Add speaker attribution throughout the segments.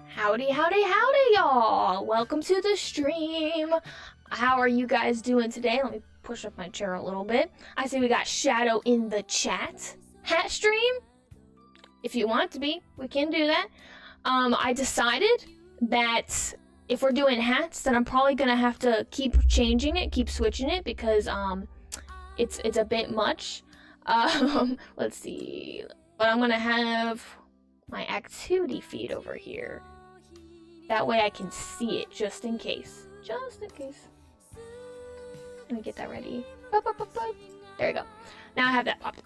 Speaker 1: Howdy, howdy, howdy, y'all! Welcome to the stream. How are you guys doing today? Let me push up my chair a little bit. I see we got Shadow in the chat. Hat stream? If you want it to be, we can do that. I decided that if we're doing hats, then I'm probably gonna have to keep changing it, keep switching it, because it's a bit much. Let's see. But I'm gonna have my activity feed over here. That way I can see it, just in case. Just in case. Let me get that ready. There we go. Now I have that pop.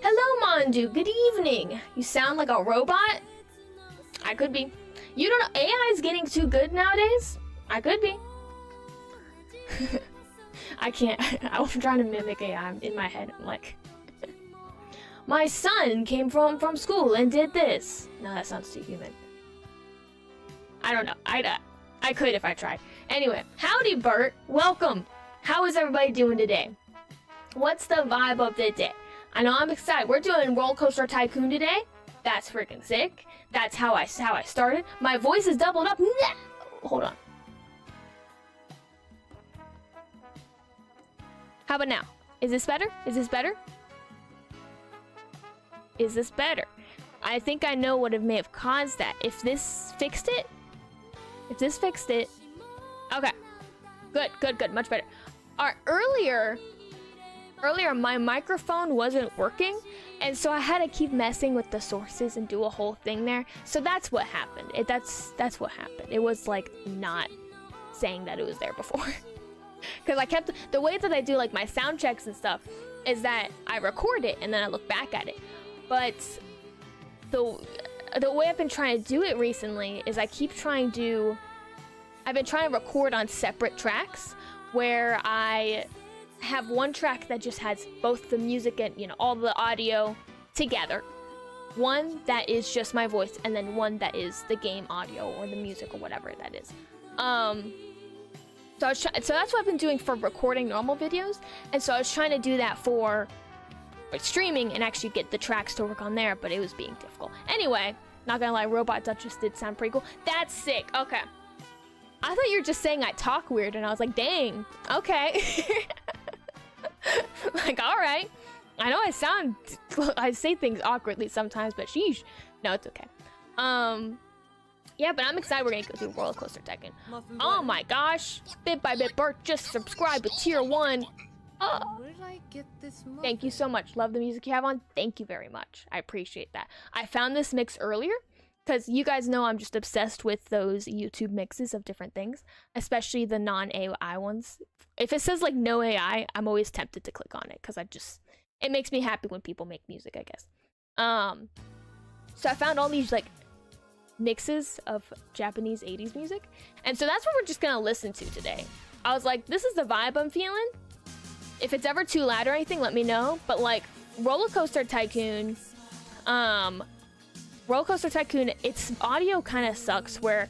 Speaker 1: Hello, Mondu. Good evening. You sound like a robot? I could be. You don't know, AI is getting too good nowadays? I could be. I can't. I'm trying to mimic AI in my head. I'm like, my son came from school and did this. No, that sounds too human. I don't know. I could if I tried. Anyway, howdy, Bert. Welcome. How is everybody doing today? What's the vibe of the day? I know I'm excited. We're doing Rollercoaster Tycoon today. That's freaking sick. That's how I started. My voice is doubled up. Hold on. How about now? Is this better? Is this better? Is this better? I think I know what may have caused that. If this fixed it? If this fixed it... Okay. Good. Much better. Earlier my microphone wasn't working, and so I had to keep messing with the sources and do a whole thing there. So that's what happened. That's what happened. It was like not saying that it was there before. Because I kept... The way that I do like my sound checks and stuff is that I record it and then I look back at it. But the way I've been trying to do it recently is I've been trying to record on separate tracks where I have one track that just has both the music and, you know, all the audio together. One that is just my voice, and then one that is the game audio or the music or whatever that is. So that's what I've been doing for recording normal videos, and so I was trying to do that for streaming and actually get the tracks to work on there, but it was being difficult. Anyway, not gonna lie, Robot Duchess did sound pretty cool. That's sick. Okay. I thought you were just saying I talk weird, and I was like, dang, okay. Like, alright. I know I say things awkwardly sometimes, but sheesh. No, it's okay. Yeah, but I'm excited we're gonna go through Rollercoaster Tycoon. Oh my gosh. Bit by bit, Bert just subscribed with tier 1. Oh.
Speaker 2: Where did I get this muffin?
Speaker 1: Thank you so much. Love the music you have on. Thank you very much. I appreciate that. I found this mix earlier because you guys know I'm just obsessed with those YouTube mixes of different things, especially the non-AI ones. If it says like no AI, I'm always tempted to click on it because it makes me happy when people make music, I guess. So I found all these like mixes of Japanese 80s music, and so that's what we're just gonna listen to today. I was like, this is the vibe I'm feeling. If it's ever too loud or anything, let me know. But like Rollercoaster Tycoon, its audio kind of sucks, where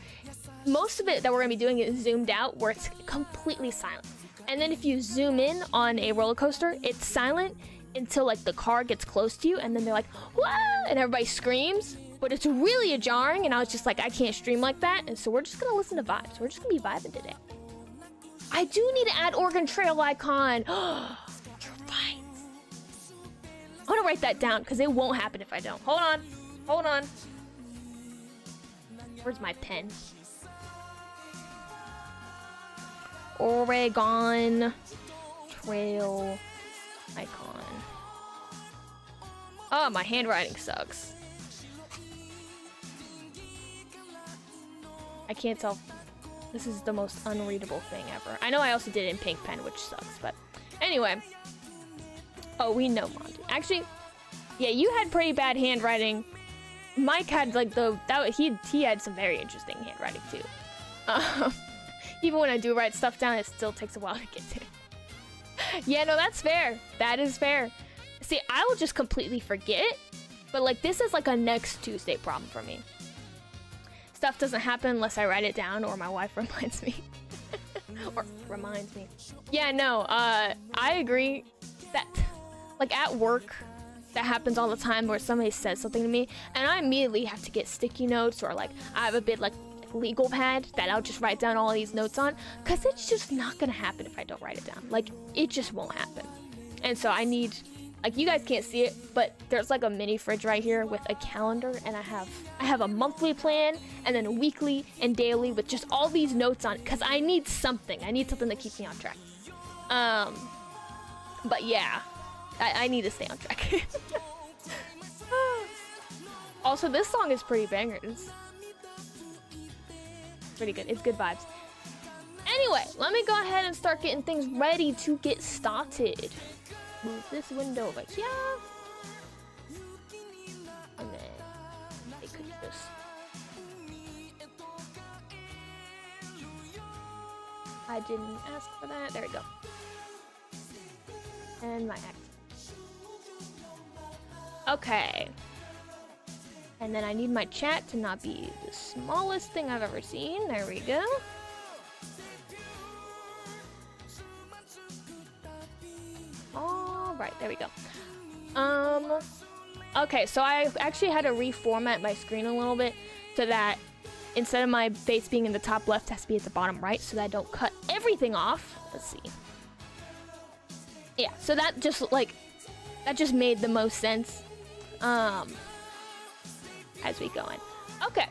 Speaker 1: most of it that we're gonna be doing is zoomed out, where it's completely silent. And then if you zoom in on a roller coaster, it's silent until like the car gets close to you, and then they're like, "Whoa!" and everybody screams. But it's really jarring, and I was just like, I can't stream like that. And so we're just gonna listen to vibes. We're just gonna be vibing today. I do need to add Oregon Trail icon. You're right. I want to write that down because it won't happen if I don't. Hold on. Where's my pen? Oregon Trail icon. Oh, my handwriting sucks. I can't tell. This is the most unreadable thing ever. I know I also did it in pink pen, which sucks, but anyway. Oh, we know Monty. Actually, yeah, you had pretty bad handwriting. Mike had like he had some very interesting handwriting too. Even when I do write stuff down, it still takes a while to get to. Yeah, no, that's fair. That is fair. See, I will just completely forget, but like this is like a next Tuesday problem for me. Stuff doesn't happen unless I write it down or my wife reminds me. Or reminds me. Yeah, no, I agree that like at work that happens all the time where somebody says something to me and I immediately have to get sticky notes or like I have a bit like legal pad that I'll just write down all these notes on because it's just not gonna happen if I don't write it down. Like it just won't happen. And so I need, like you guys can't see it, but there's like a mini fridge right here with a calendar and I have a monthly plan and then a weekly and daily with just all these notes on it because I need something to keep me on track. But yeah, I need to stay on track. Also, this song is pretty bangers. Pretty good. It's good vibes. Anyway, let me go ahead and start getting things ready to get started. Move this window over here. And then I could just... I didn't ask for that. There we go. And my act. Okay. And then I need my chat to not be the smallest thing I've ever seen. There we go. All right, there we go. Okay, so I actually had to reformat my screen a little bit so that instead of my face being in the top left, it has to be at the bottom right so that I don't cut everything off. Let's see. Yeah, so that just made the most sense. As we go in. Okay,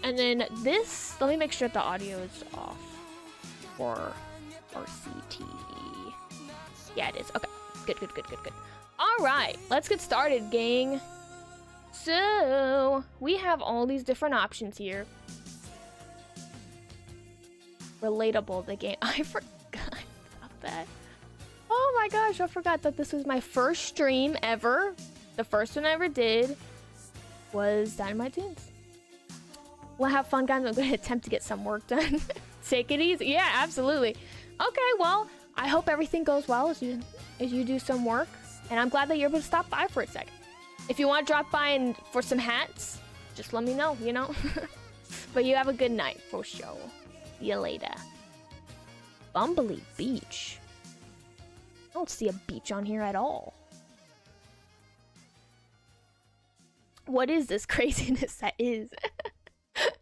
Speaker 1: and then this, let me make sure the audio is off for RCT. Yeah, it is. Okay, good. All right, let's get started, gang. So we have all these different options here. Relatable, the game. I forgot about that. Oh my gosh, I forgot that this was my first stream ever. The first one I ever did was Dynamite Tunes. We'll have fun, guys. I'm going to attempt to get some work done. Take it easy. Yeah, absolutely. Okay, well, I hope everything goes well as you do some work. And I'm glad that you're able to stop by for a second. If you want to drop by and for some hats, just let me know, you know? But you have a good night for sure. See you later. Bumblebee Beach. I don't see a beach on here at all. What is this craziness that is?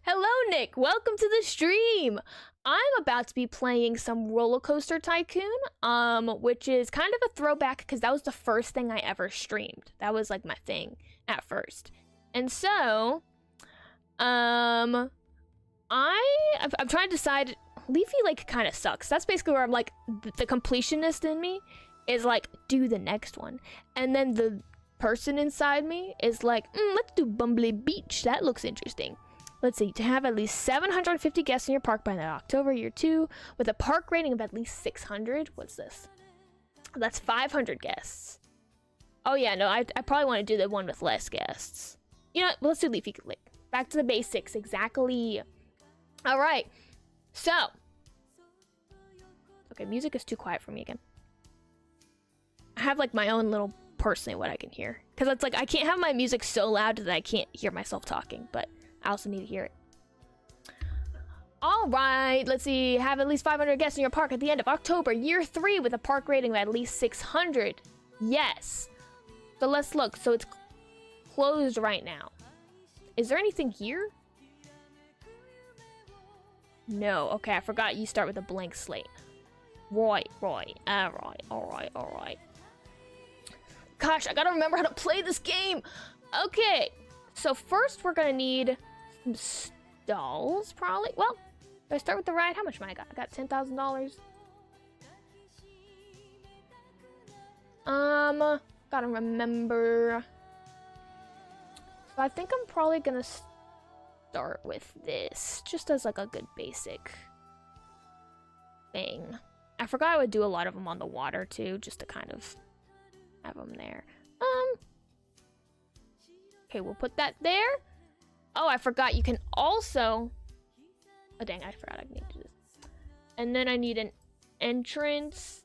Speaker 1: Hello, Nick. Welcome to the stream. I'm about to be playing some Rollercoaster Tycoon, which is kind of a throwback because that was the first thing I ever streamed. That was like my thing at first. And so, I'm trying to decide. Leafy like kind of sucks. That's basically where I'm like, the completionist in me is like, do the next one. And then the person inside me is like, let's do Bumblebee Beach. That looks interesting. Let's see, to have at least 750 guests in your park by the October year 2 with a park rating of at least 600. What's this? That's 500 guests. Oh yeah, no, I probably want to do the one with less guests. You know, let's do Leafy Lake. Back to the basics, exactly. All right, so. Okay, music is too quiet for me again. I have like my own little, personally, what I can hear. Because it's like, I can't have my music so loud that I can't hear myself talking, but I also need to hear it. All right, let's see. Have at least 500 guests in your park at the end of October, year 3, with a park rating of at least 600. Yes. So let's look. So it's closed right now. Is there anything here? No. Okay, I forgot you start with a blank slate. Right. All right. Gosh, I gotta remember how to play this game. Okay. So first we're gonna need some stalls, probably. Well, do I start with the ride? How much money I got? I got $10,000. Gotta remember. So I think I'm probably gonna start with this, just as like a good basic thing. I forgot I would do a lot of them on the water too, just to kind of have them there. Okay, we'll put that there. Oh, I forgot you can also... Oh, dang, I forgot I need to do this. And then I need an entrance.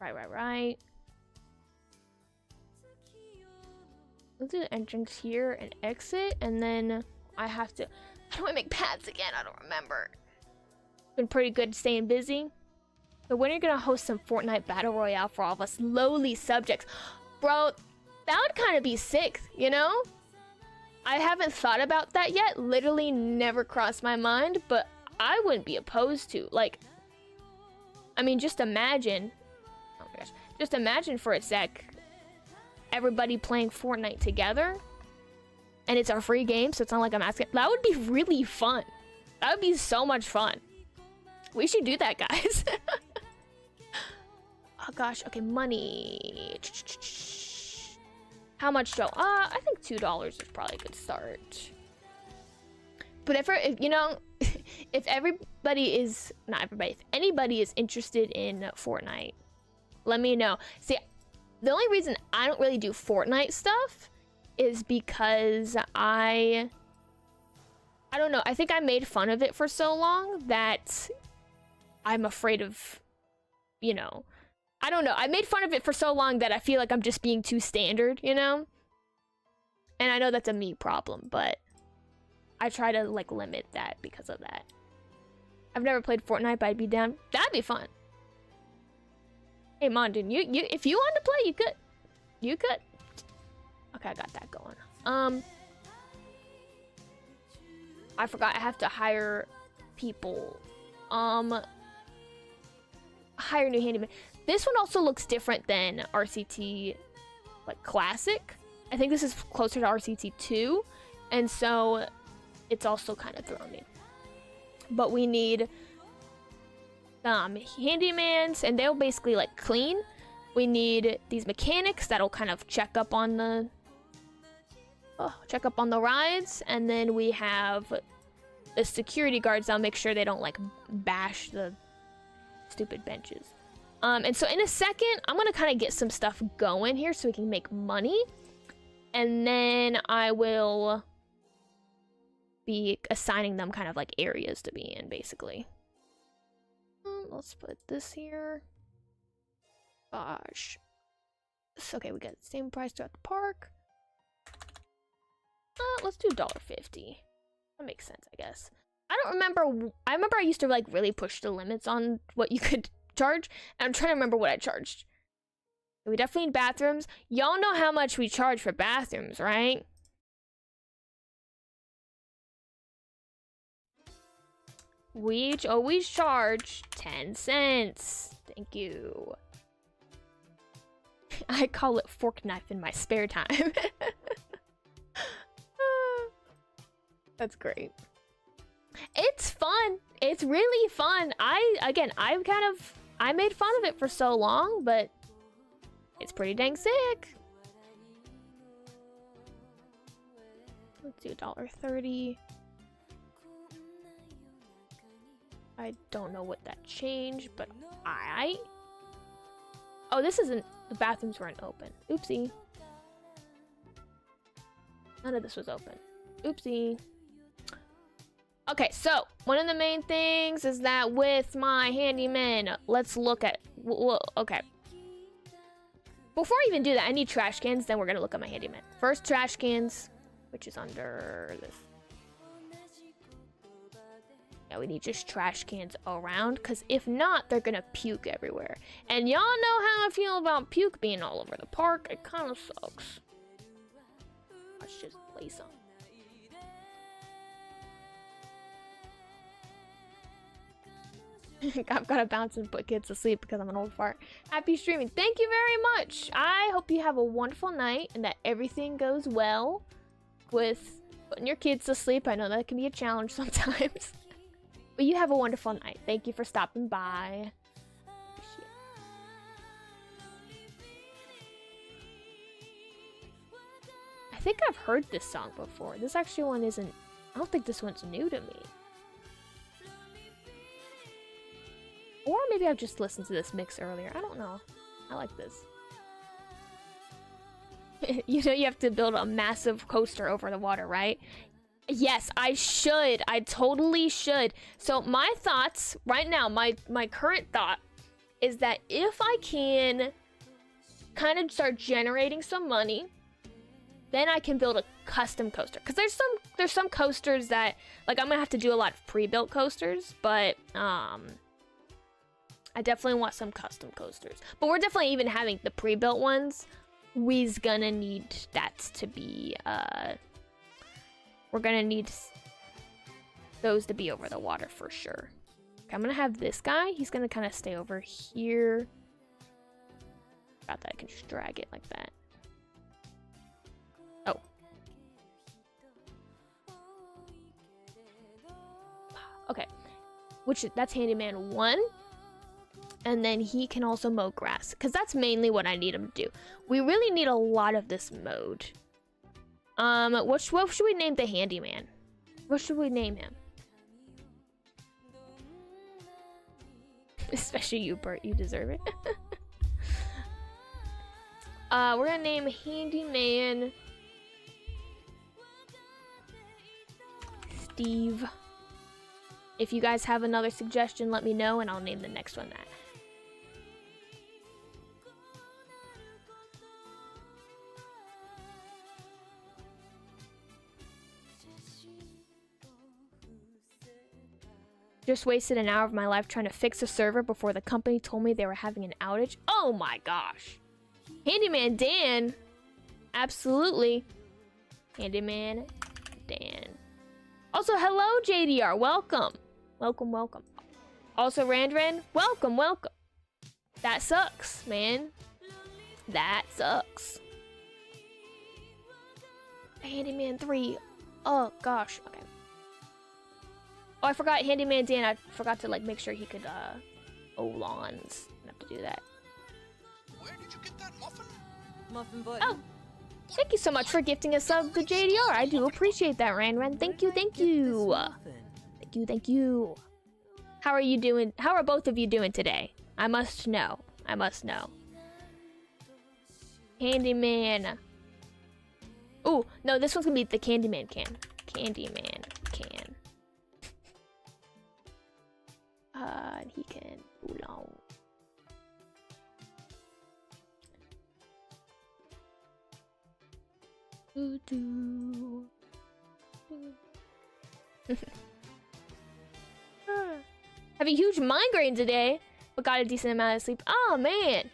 Speaker 1: Right. Let's do the entrance here and exit, and then I have to... How do I make paths again? I don't remember. Been pretty good staying busy. So when are you gonna host some Fortnite Battle Royale for all of us lowly subjects? Bro, that would kind of be sick, you know? I haven't thought about that yet. Literally never crossed my mind, but I wouldn't be opposed to. Like, I mean, just imagine. Oh my gosh. Just imagine for a sec everybody playing Fortnite together. And it's our free game, so it's not like I'm asking. That would be really fun. That would be so much fun. We should do that, guys. Oh gosh, okay, money. How much, Joe? I think $2 is probably a good start. But if you know, if everybody is, not everybody, if anybody is interested in Fortnite, let me know. See, the only reason I don't really do Fortnite stuff is because I don't know, I think I made fun of it for so long that I'm afraid of, you know, I don't know. I made fun of it for so long that I feel like I'm just being too standard, you know? And I know that's a me problem, but I try to, like, limit that because of that. I've never played Fortnite, but I'd be down. That'd be fun. Hey, Mondin, you if you want to play, you could. You could. Okay, I got that going. I forgot I have to hire people. Hire new handyman. This one also looks different than RCT, like, Classic. I think this is closer to RCT 2, and so it's also kind of thrown me. But we need handymans, and they'll basically, like, clean. We need these mechanics that'll kind of check up on the rides, and then we have the security guards that'll make sure they don't, like, bash the stupid benches. And so in a second, I'm gonna kind of get some stuff going here so we can make money. And then I will be assigning them kind of like areas to be in, basically. Let's put this here. Gosh. Okay, we got the same price throughout the park. Let's do $1.50. That makes sense, I guess. I don't remember. I remember I used to, like, really push the limits on what you could charge, and I'm trying to remember what I charged. We definitely need bathrooms. Y'all know how much we charge for bathrooms, right? We always charge 10 cents. Thank you. I call it fork knife in my spare time. That's great. It's fun. It's really fun. I made fun of it for so long, but it's pretty dang sick. Let's do $1.30. I don't know what that changed, but oh, this isn't, the bathrooms weren't open. Oopsie. None of this was open. Oopsie. Okay, so one of the main things is that with my handyman, let's look at, okay. Before I even do that, I need trash cans, then we're gonna look at my handyman. First, trash cans, which is under this. Yeah, we need just trash cans around, because if not, they're gonna puke everywhere. And y'all know how I feel about puke being all over the park. It kind of sucks. Let's just place them. I've got to bounce and put kids to sleep because I'm an old fart. Happy streaming. Thank you very much. I hope you have a wonderful night and that everything goes well with putting your kids to sleep. I know that can be a challenge sometimes. But you have a wonderful night. Thank you for stopping by. I think I've heard this song before. This actually one isn't... I don't think this one's new to me. Or maybe I've just listened to this mix earlier. I don't know. I like this. You know you have to build a massive coaster over the water, right? Yes, I should. I totally should. So my thoughts right now, my current thought is that if I can kind of start generating some money, then I can build a custom coaster. Because there's some coasters that, like, I'm gonna have to do a lot of pre-built coasters, but I definitely want some custom coasters. But we're definitely even having the pre-built ones. We's gonna need that to be we're gonna need those to be over the water for sure. Okay, I'm gonna have this guy. He's gonna kind of stay over here. Forgot that I can just drag it like that. Oh. Okay. That's handyman 1. And then he can also mow grass, because that's mainly what I need him to do. We really need a lot of this mode. What should we name the handyman? What should we name him? Especially you, Bert. You deserve it. We're gonna name handyman Steve. If you guys have another suggestion, let me know, and I'll name the next one that. Just wasted an hour of my life trying to fix a server before the company told me they were having an outage. Oh my gosh. Handyman Dan. Absolutely. Handyman Dan. Also, hello JDR. Welcome. Welcome, welcome. Also, Randran. Welcome, welcome. That sucks, man. That sucks. Handyman 3. Oh gosh. Okay. Oh, I forgot Handyman Dan. I forgot to, like, make sure he could, lawns. I have to do that.
Speaker 2: Where did you get that muffin?
Speaker 3: Muffin button.
Speaker 1: Oh, thank you so much for gifting a sub to JDR. I do appreciate that, Ran. Thank you, thank you. Thank you, thank you. How are you doing? How are both of you doing today? I must know. I must know. Handyman. Oh, no, this one's gonna be the Candyman can. Candyman can. And he can oolong. Have a huge migraine today, but got a decent amount of sleep. Oh man,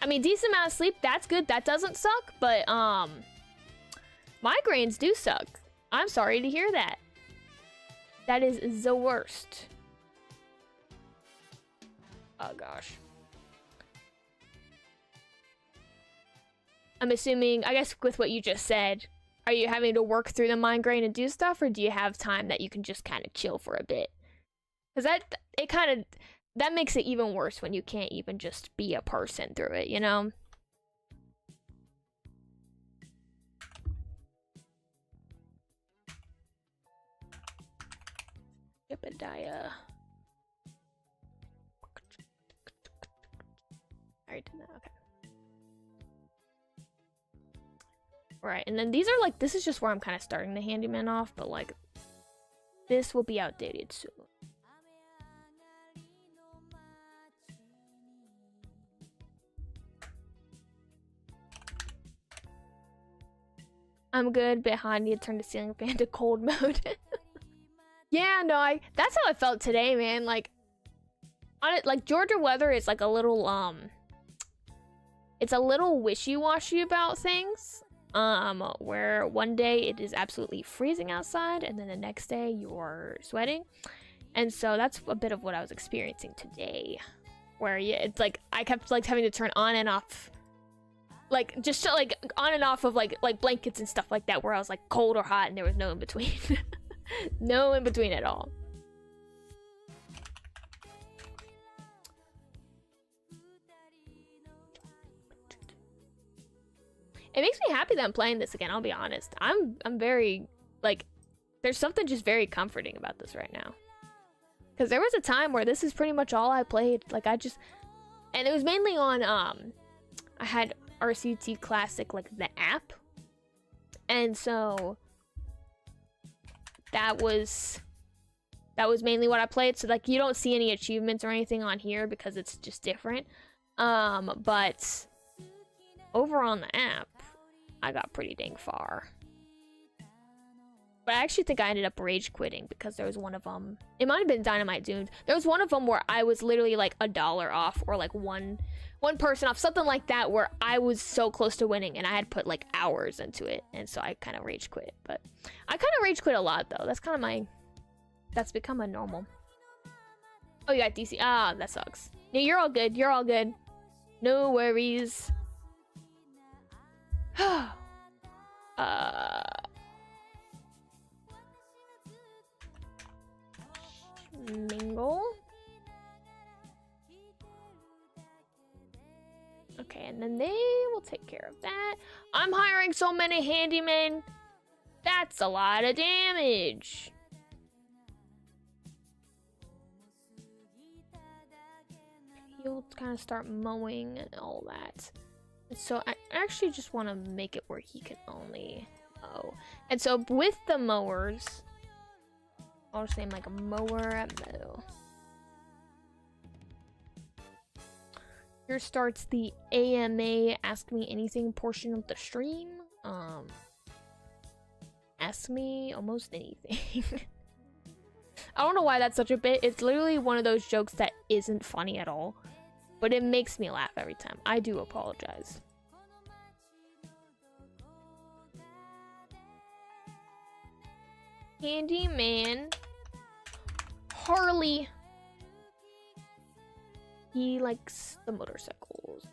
Speaker 1: I mean, decent amount of sleep. That's good. That doesn't suck. But migraines do suck. I'm sorry to hear that. That is the worst. Oh gosh. I'm assuming, I guess with what you just said, are you having to work through the migraine and do stuff, or do you have time that you can just kind of chill for a bit? Because that makes it even worse when you can't even just be a person through it, you know? Jebediah. Alright, okay. Right, and then these are like, this is just where I'm kind of starting the handyman off, but like, this will be outdated soon. I'm good, but I need to turn the ceiling fan to cold mode. Yeah, no, that's how I felt today, man. Like, on it, like, Georgia weather is like a little, it's a little wishy-washy about things. Where one day it is absolutely freezing outside, and then the next day you're sweating. And so that's a bit of what I was experiencing today. Where, yeah, it's like, I kept, like, having to turn on and off, like, just to, like, on and off of, like blankets and stuff like that, where I was, like, cold or hot, and there was no in between. No in between at all. It makes me happy that I'm playing this again, I'll be honest. I'm very, like, there's something just very comforting about this right now. Because there was a time where this is pretty much all I played. Like, and it was mainly on, I had RCT Classic, like, the app. And so, that was mainly what I played. So, like, you don't see any achievements or anything on here because it's just different. But over on the app, I got pretty dang far. But I actually think I ended up rage quitting because there was one of them. It might have been Dynamite Doomed. There was one of them where I was literally like $1 off, or like one person off, something like that, where I was so close to winning and I had put like hours into it, and so I kind of rage quit. But I kind of rage quit a lot though. That's kind of that's become a normal. Oh, you got DC. Ah, that sucks. Yeah, you're all good. You're all good. No worries. Mingle. Okay, and then they will take care of that. I'm hiring so many handymen. That's a lot of damage. He'll kind of start mowing and all that. And so I actually just want to make it where he can only mow. And so with the mowers, I'll just name like a mower at mow. Here starts the AMA Ask Me Anything portion of the stream. Ask me almost anything. I don't know why that's such a bit. It's literally one of those jokes that isn't funny at all, but it makes me laugh every time. I do apologize. Handyman Harley. He likes the motorcycles.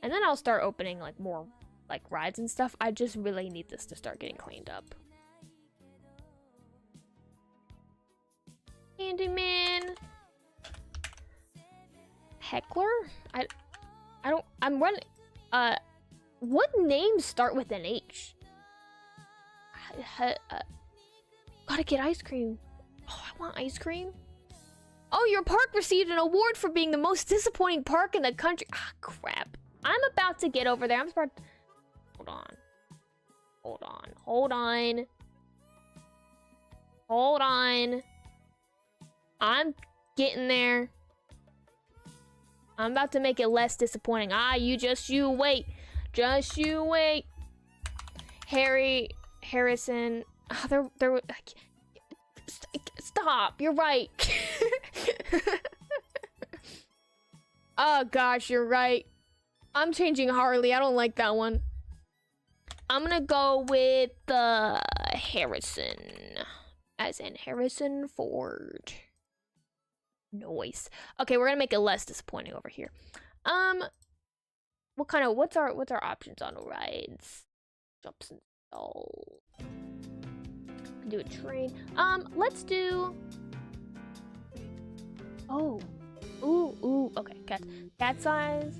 Speaker 1: And then I'll start opening like more like rides and stuff. I just really need this to start getting cleaned up. Handyman. Heckler? I'm running. What names start with an H? Gotta get ice cream. Oh, I want ice cream. Oh, your park received an award for being the most disappointing park in the country. Ah, crap. I'm about to get over there. Hold on. Hold on. Hold on. Hold on. I'm getting there. I'm about to make it less disappointing. Ah, you wait. Just you wait. Harrison. Oh, there. Stop. You're right. Oh gosh, you're right. I'm changing Harley. I don't like that one. I'm gonna go with Harrison, as in Harrison Ford. Nice. Okay, we're gonna make it less disappointing over here. What's our options on rides? Jumps and stalls. Do a train. Let's do. Oh, ooh. Okay, cat size.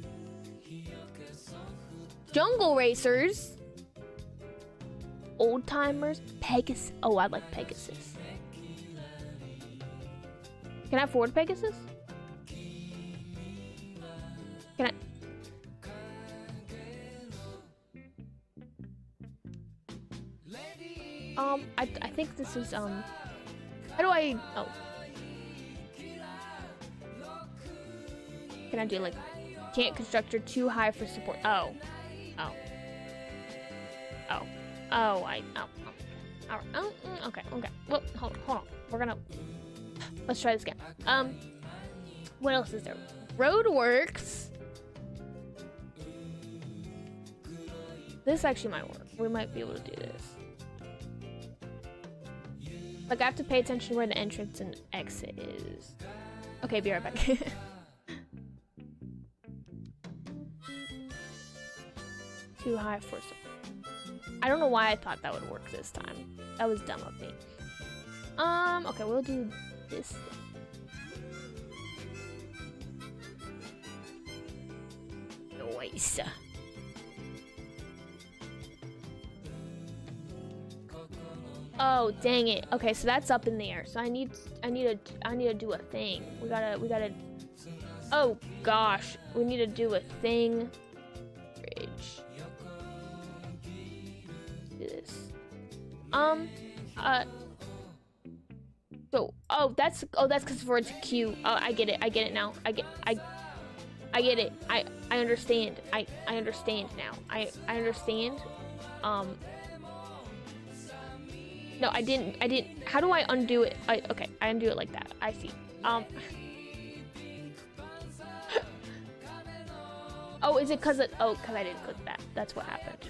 Speaker 1: Jungle Racers. Old Timers. Pegasus. Oh, I like Pegasus. Can I afford Pegasus? Can I think this is, how do I, oh. Can I do, like, can't constructor too high for support? Oh. Okay. Well, hold on. Let's try this again. What else is there? Roadworks. This actually might work. We might be able to do this. Like, I have to pay attention where the entrance and exit is. Okay, be right back. Too high for support. I don't know why I thought that would work this time. That was dumb of me. Okay, we'll do this thing. Nice. Oh, dang it. Okay, so that's up in the air. So I need to do a thing. We gotta. Oh gosh, we need to do a thing. Bridge. Do this. So, that's because for it's a Q. Oh, I get it now. I get it. I understand. I understand now. I understand. No, I didn't. How do I undo it? Okay, I undo it like that. I see. Oh, is it because I didn't click that. That's what happened.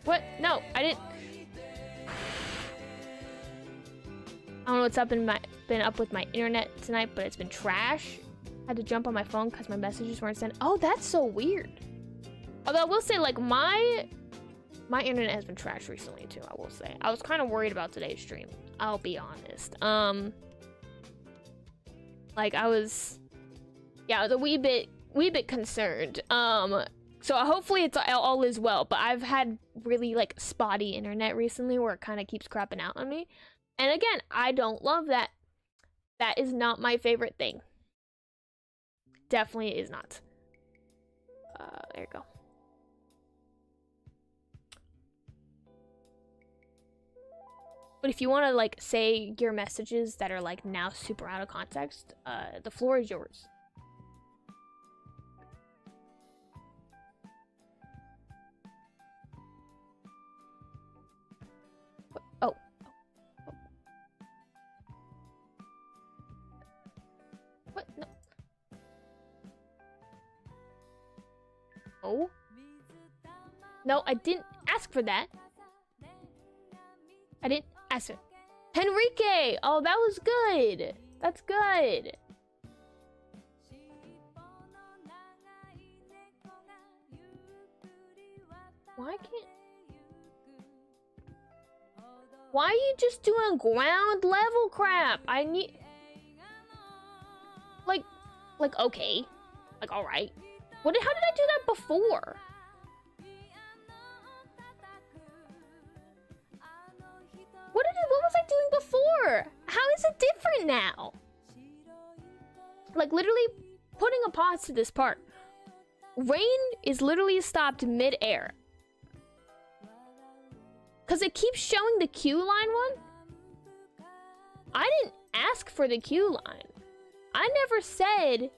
Speaker 1: What? No, I didn't. I don't know what's been up with my internet tonight, but it's been trash. I had to jump on my phone because my messages weren't sent. Oh, that's so weird. Although I will say, like, my internet has been trash recently too. I will say. I was kind of worried about today's stream. I'll be honest. Like I was a wee bit concerned. So hopefully it's all is well. But I've had really like spotty internet recently where it kind of keeps crapping out on me. And again, I don't love that. That is not my favorite thing. Definitely is not. There you go. But if you want to like say your messages that are like now super out of context, the floor is yours. Oh. What? No. Oh. No, I didn't ask for that. I didn't ask it. Henrique! Oh, that was good. That's good. Why are you just doing ground level crap? I need... Like, okay. Like, alright. How did I do that before? What was I doing before? How is it different now? Like, literally putting a pause to this part. Rain is literally stopped mid-air. Because it keeps showing the Q line one. I didn't ask for the Q line. I never said...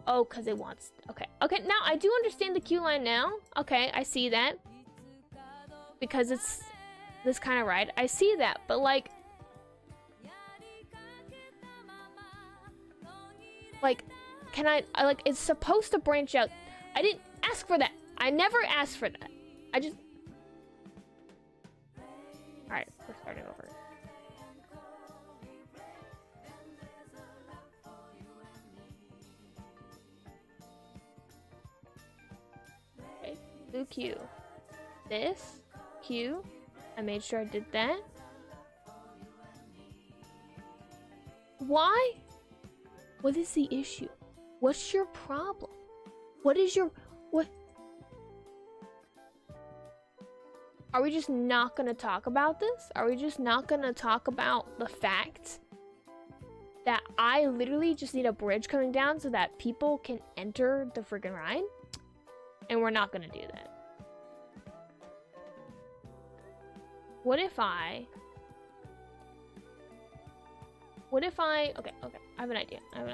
Speaker 1: Oh, because it wants... Okay, now I do understand the Q line now. Okay, I see that. Because it's... this kind of ride. I see that, but like... can I... like, it's supposed to branch out. I didn't ask for that. I never asked for that. I just... Alright, we're starting over. Okay, blue Q. This, Q. I made sure I did that. Why? What is the issue? What's your problem? What is your... what? Are we just not gonna talk about this? Are we just not gonna talk about the fact that I literally just need a bridge coming down so that people can enter the friggin' ride? And we're not gonna do that. What if I... Okay, I have an idea. I have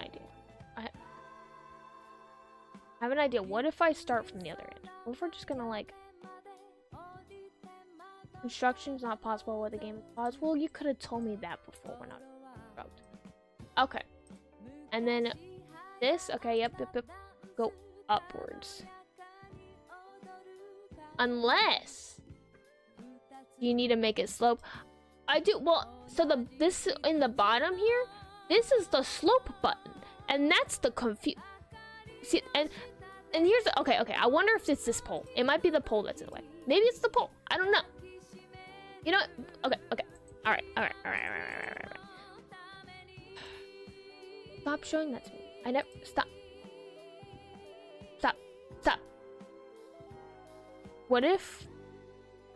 Speaker 1: an idea. What if I start from the other end? What if we're just gonna, like... Construction's not possible where the game is possible? Well, you could have told me that before. We're not rubbed. Okay. And then this. Okay, yep. Go upwards. Unless you need to make it slope. I do. Well, so this in the bottom here, this is the slope button. And that's the See, and here's the... Okay. I wonder if it's this pole. It might be the pole that's in the way. Maybe it's the pole. I don't know. You know what? Okay. Alright. Stop showing that to me. Stop. What if...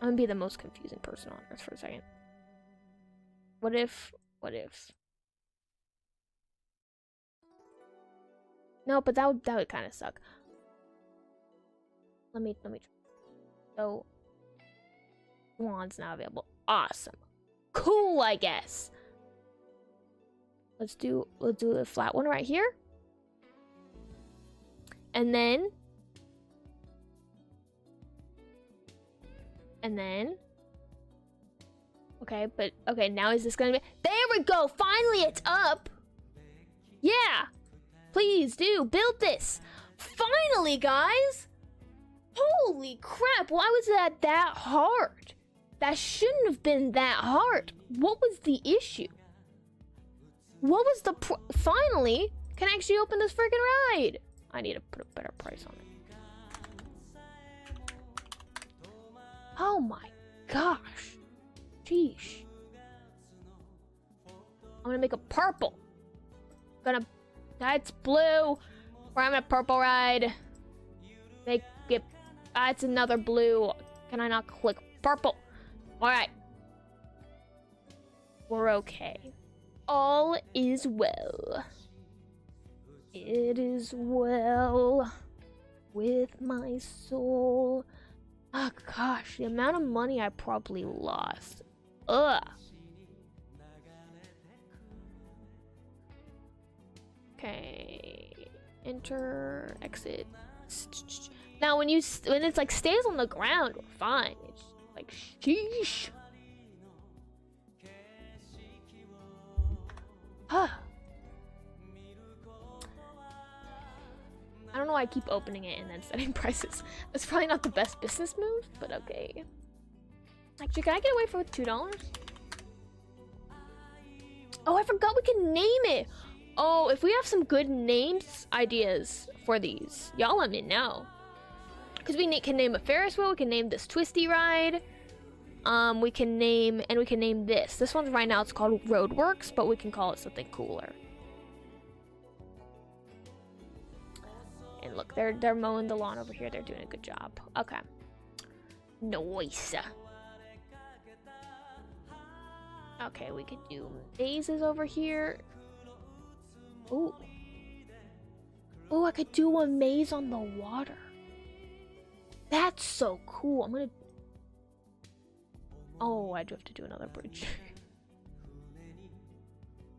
Speaker 1: I'm gonna be the most confusing person on earth for a second. What if... No, but that would kind of suck. Let me try. So, Swan's now available. Awesome. Cool, I guess. We'll do the flat one right here. And then okay, now is this gonna be... There we go! Finally, it's up! Yeah! Please do, build this! Finally, guys! Holy crap, why was that hard? That shouldn't have been that hard. What was the issue? What was the finally, can I actually open this freaking ride? I need to put a better price on it. Oh my gosh. Sheesh. I'm gonna make a purple. That's blue. We're having a purple ride. Make it, it's another blue. Can I not click purple? Alright. We're okay. All is well. It is well with my soul. Oh gosh, the amount of money I probably lost. Ugh. Okay. Enter, exit. Now when it's like stays on the ground, we're fine. It's like sheesh. Huh. I don't know why I keep opening it and then setting prices. That's probably not the best business move, but okay. Actually, can I get away for $2? Oh, I forgot we can name it. Oh, if we have some good names ideas for these, y'all let me know. Because we can name a Ferris wheel, we can name this twisty ride. We can name this. This one's right now, it's called Roadworks, but we can call it something cooler. And look, they're mowing the lawn over here. They're doing a good job. Okay. Nice. Okay, we could do mazes over here. Ooh. Oh, I could do a maze on the water. That's so cool. I'm gonna... Oh, I do have to do another bridge.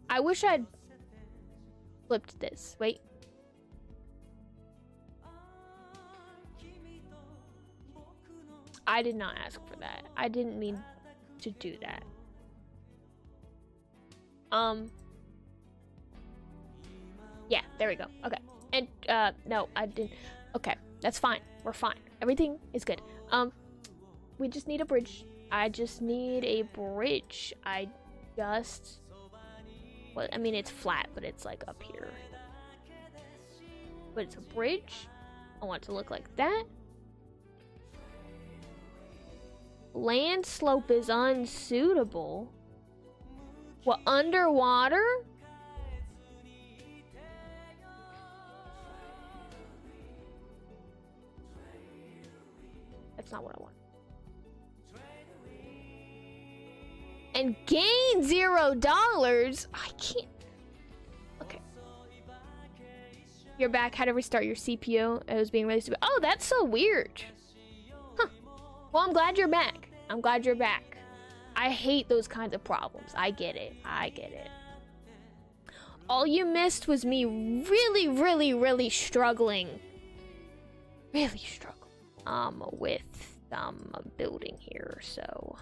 Speaker 1: I wish I'd flipped this. Wait. I did not ask for that. I didn't mean to do that. Yeah, there we go. Okay. And, no, I didn't. Okay, that's fine. We're fine. Everything is good. We just need a bridge. I just need a bridge. Well, I mean, it's flat, but it's like up here. But it's a bridge. I want it to look like that. Land slope is unsuitable. What, underwater? That's not what I want. And gain $0. I can't. Okay. You're back. How to restart your CPU? It was being really stupid. Oh, that's so weird. Huh. Well, I'm glad you're back. I'm glad you're back. I hate those kinds of problems. I get it. I get it. All you missed was me really struggling. Really struggling. With building here, so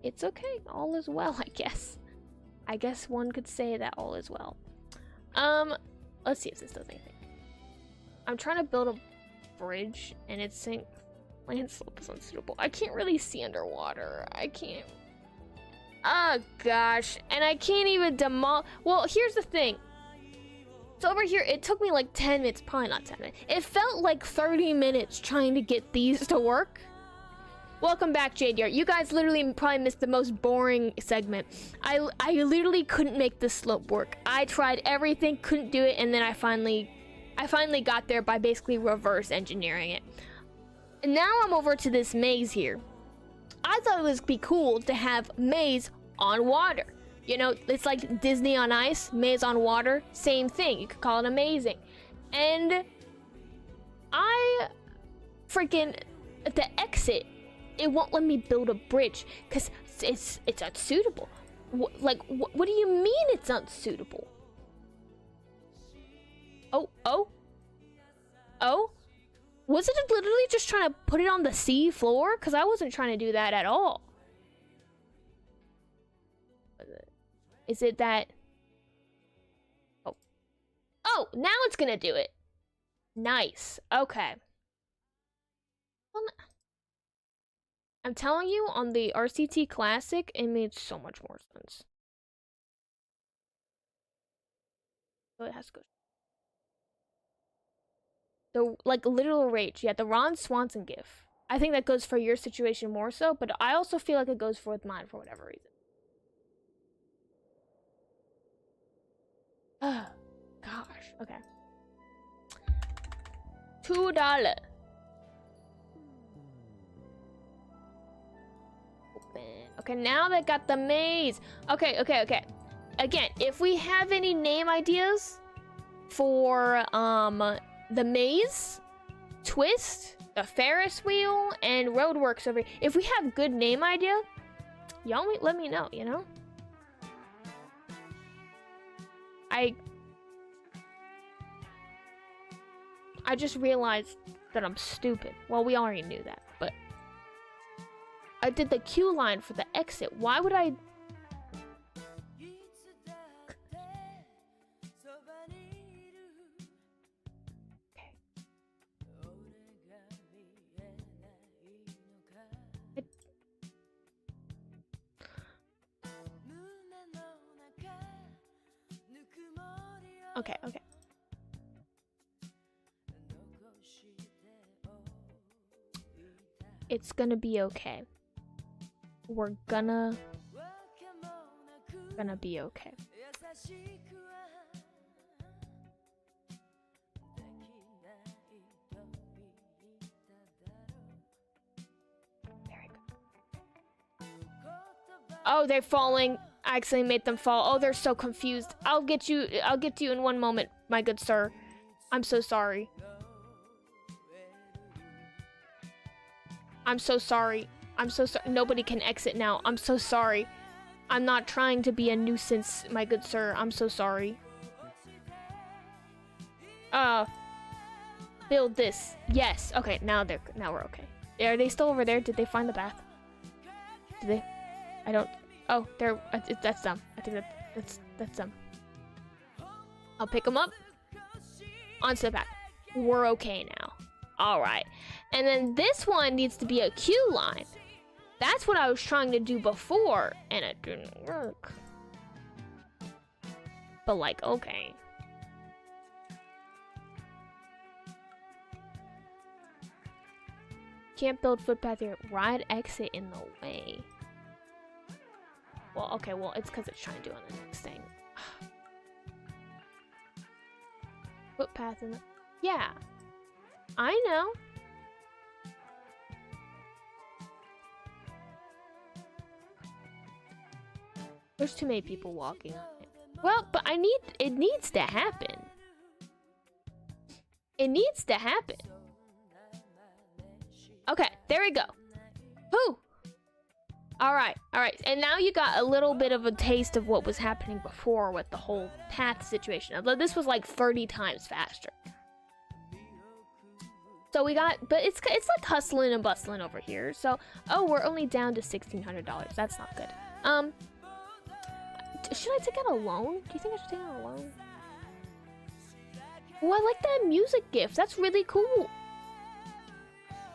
Speaker 1: it's okay. All is well, I guess. I guess one could say that all is well. Let's see if this does anything. I'm trying to build a bridge, and it's saying land slope is unsuitable. I can't really see underwater. I can't. Oh gosh, and I can't even demolish. Well, here's the thing. So over here, it took me like 10 minutes, probably not 10 minutes. It felt like 30 minutes trying to get these to work. Welcome back, JDR. You guys literally probably missed the most boring segment. I literally couldn't make this slope work. I tried everything, couldn't do it, and then I finally got there by basically reverse engineering it. And now I'm over to this maze here. I thought it would be cool to have maze on water. You know, it's like Disney on ice, maze on water, same thing. You could call it amazing. And I freaking, at the exit, it won't let me build a bridge because it's unsuitable. What do you mean it's unsuitable? Oh? Was it literally just trying to put it on the sea floor? Because I wasn't trying to do that at all. Is it that? Oh, now it's gonna do it. Nice. Okay. Well, I'm telling you, on the RCT Classic, it made so much more sense. So it has to go. The, like, literal rage. Yeah, the Ron Swanson gif. I think that goes for your situation more so, but I also feel like it goes for with mine for whatever reason. Oh, gosh. Okay. $2. Open. Okay, now they got the maze. Okay. Again, if we have any name ideas for the maze, twist, the Ferris wheel, and roadworks over here, if we have good name idea, y'all let me know, you know? I just realized that I'm stupid. Well, we already knew that, but I did the queue line for the exit. Why would I? Okay. It's gonna be okay. We're gonna be okay. Very good. Oh, they're falling. I accidentally made them fall. Oh, they're so confused. I'll get you in one moment, my good sir. I'm so sorry. I'm so sorry. Nobody can exit now. I'm so sorry. I'm not trying to be a nuisance, my good sir. I'm so sorry. Build this. Yes. Okay, now we're okay. Are they still over there? Did they find the bath? Did they? I don't. Oh, that's them. I think that's them. I'll pick them up. Onto the back. We're okay now. All right. And then this one needs to be a queue line. That's what I was trying to do before, and it didn't work. But like, okay. Can't build footpath here. Ride exit in the way. Well, okay, well, it's because it's trying to do on the next thing. Footpath in the... Yeah. I know. There's too many people walking on it. Well, but it needs to happen. It needs to happen. Okay, there we go. Whew. All right. And now you got a little bit of a taste of what was happening before with the whole path situation. Although this was like 30 times faster. So we got, but it's like hustling and bustling over here. So, oh, we're only down to $1,600. That's not good. Should I take out a loan? Do you think I should take out a loan? Oh, I like that music gift. That's really cool.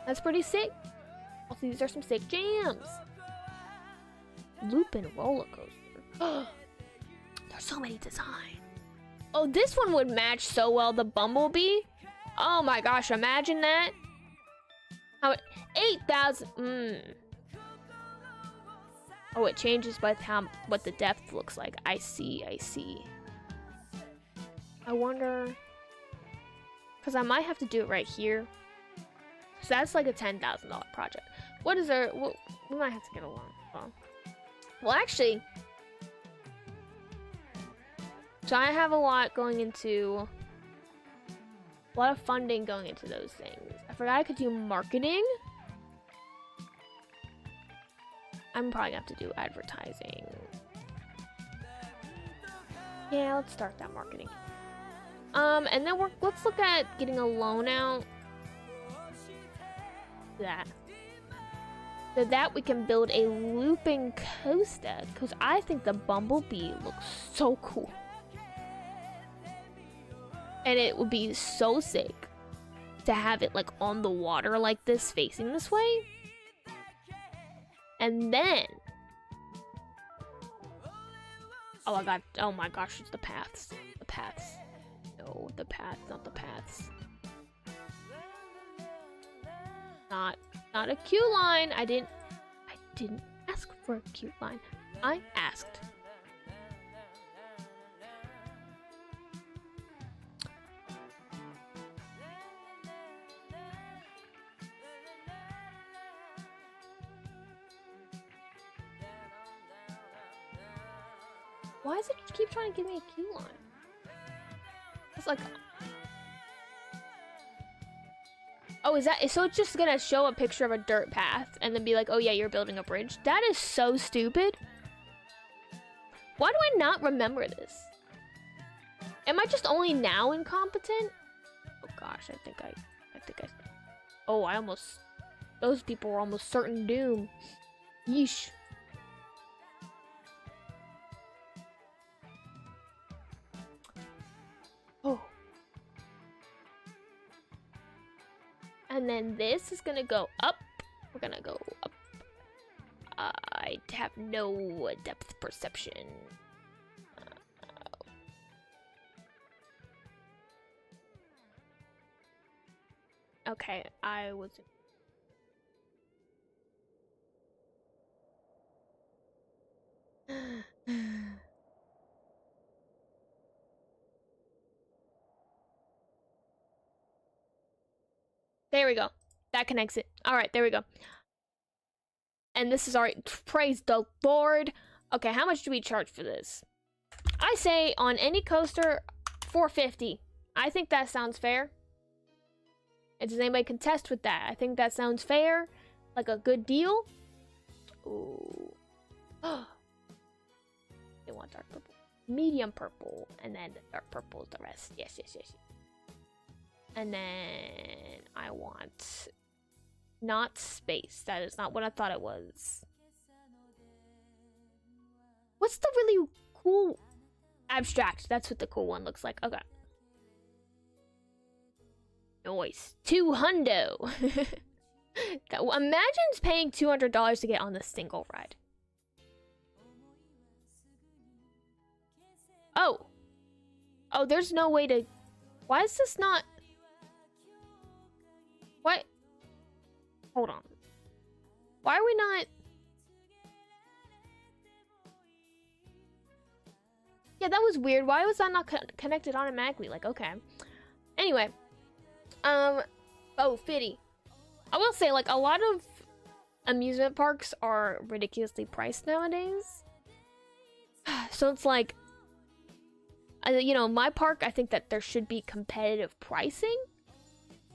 Speaker 1: That's pretty sick. Also, these are some sick jams. Loop and Rollercoaster. There's so many designs. Oh, this one would match so well the Bumblebee. Oh my gosh, imagine that. How 8,000. Oh, it changes by what the depth looks like. I see. I wonder, because I might have to do it right here. So that's like a $10,000 project. What is there? Well, we might have to get a loan. Well, actually, so I have a lot going into, a lot of funding going into those things. I forgot I could do marketing. I'm probably gonna have to do advertising. Yeah, let's start that marketing. And then let's look at getting a loan out. That. So that we can build a looping coaster, because I think the Bumblebee looks so cool. And it would be so sick to have it like on the water like this, facing this way. And then, oh my gosh, it's the paths. The paths. No, the paths, not the paths. Not a queue line. I didn't ask for a queue line. I asked. Why does it keep trying to give me a queue line? It's like, oh, is that so? It's just gonna show a picture of a dirt path and then be like, oh yeah, you're building a bridge. That is so stupid. Why do I not remember this? Am I just only now incompetent? Oh gosh, I think I oh, I almost, those people were almost certain doom. Yeesh. Oh. And then this is gonna go up. We're gonna go up. I have no depth perception. Okay, I was... There we go. That connects it. Alright, there we go. And this is alright. Praise the Lord. Okay, how much do we charge for this? I say on any coaster, $4.50. I think that sounds fair. And does anybody contest with that? I think that sounds fair. Like a good deal. Ooh. They want dark purple. Medium purple. And then dark purple is the rest. Yes, yes, yes. And then I want not space. That is not what I thought it was. What's the really cool abstract? That's what the cool one looks like. Okay. Noise. $200. Imagine paying $200 to get on the single ride. Oh. Oh, there's no way to... Why is this not... What? Hold on. Why are we not... Yeah, that was weird. Why was that not connected automatically? Like, okay. Anyway. Oh, Fitty. I will say, like, a lot of amusement parks are ridiculously priced nowadays. So it's like... you know, my park, I think that there should be competitive pricing.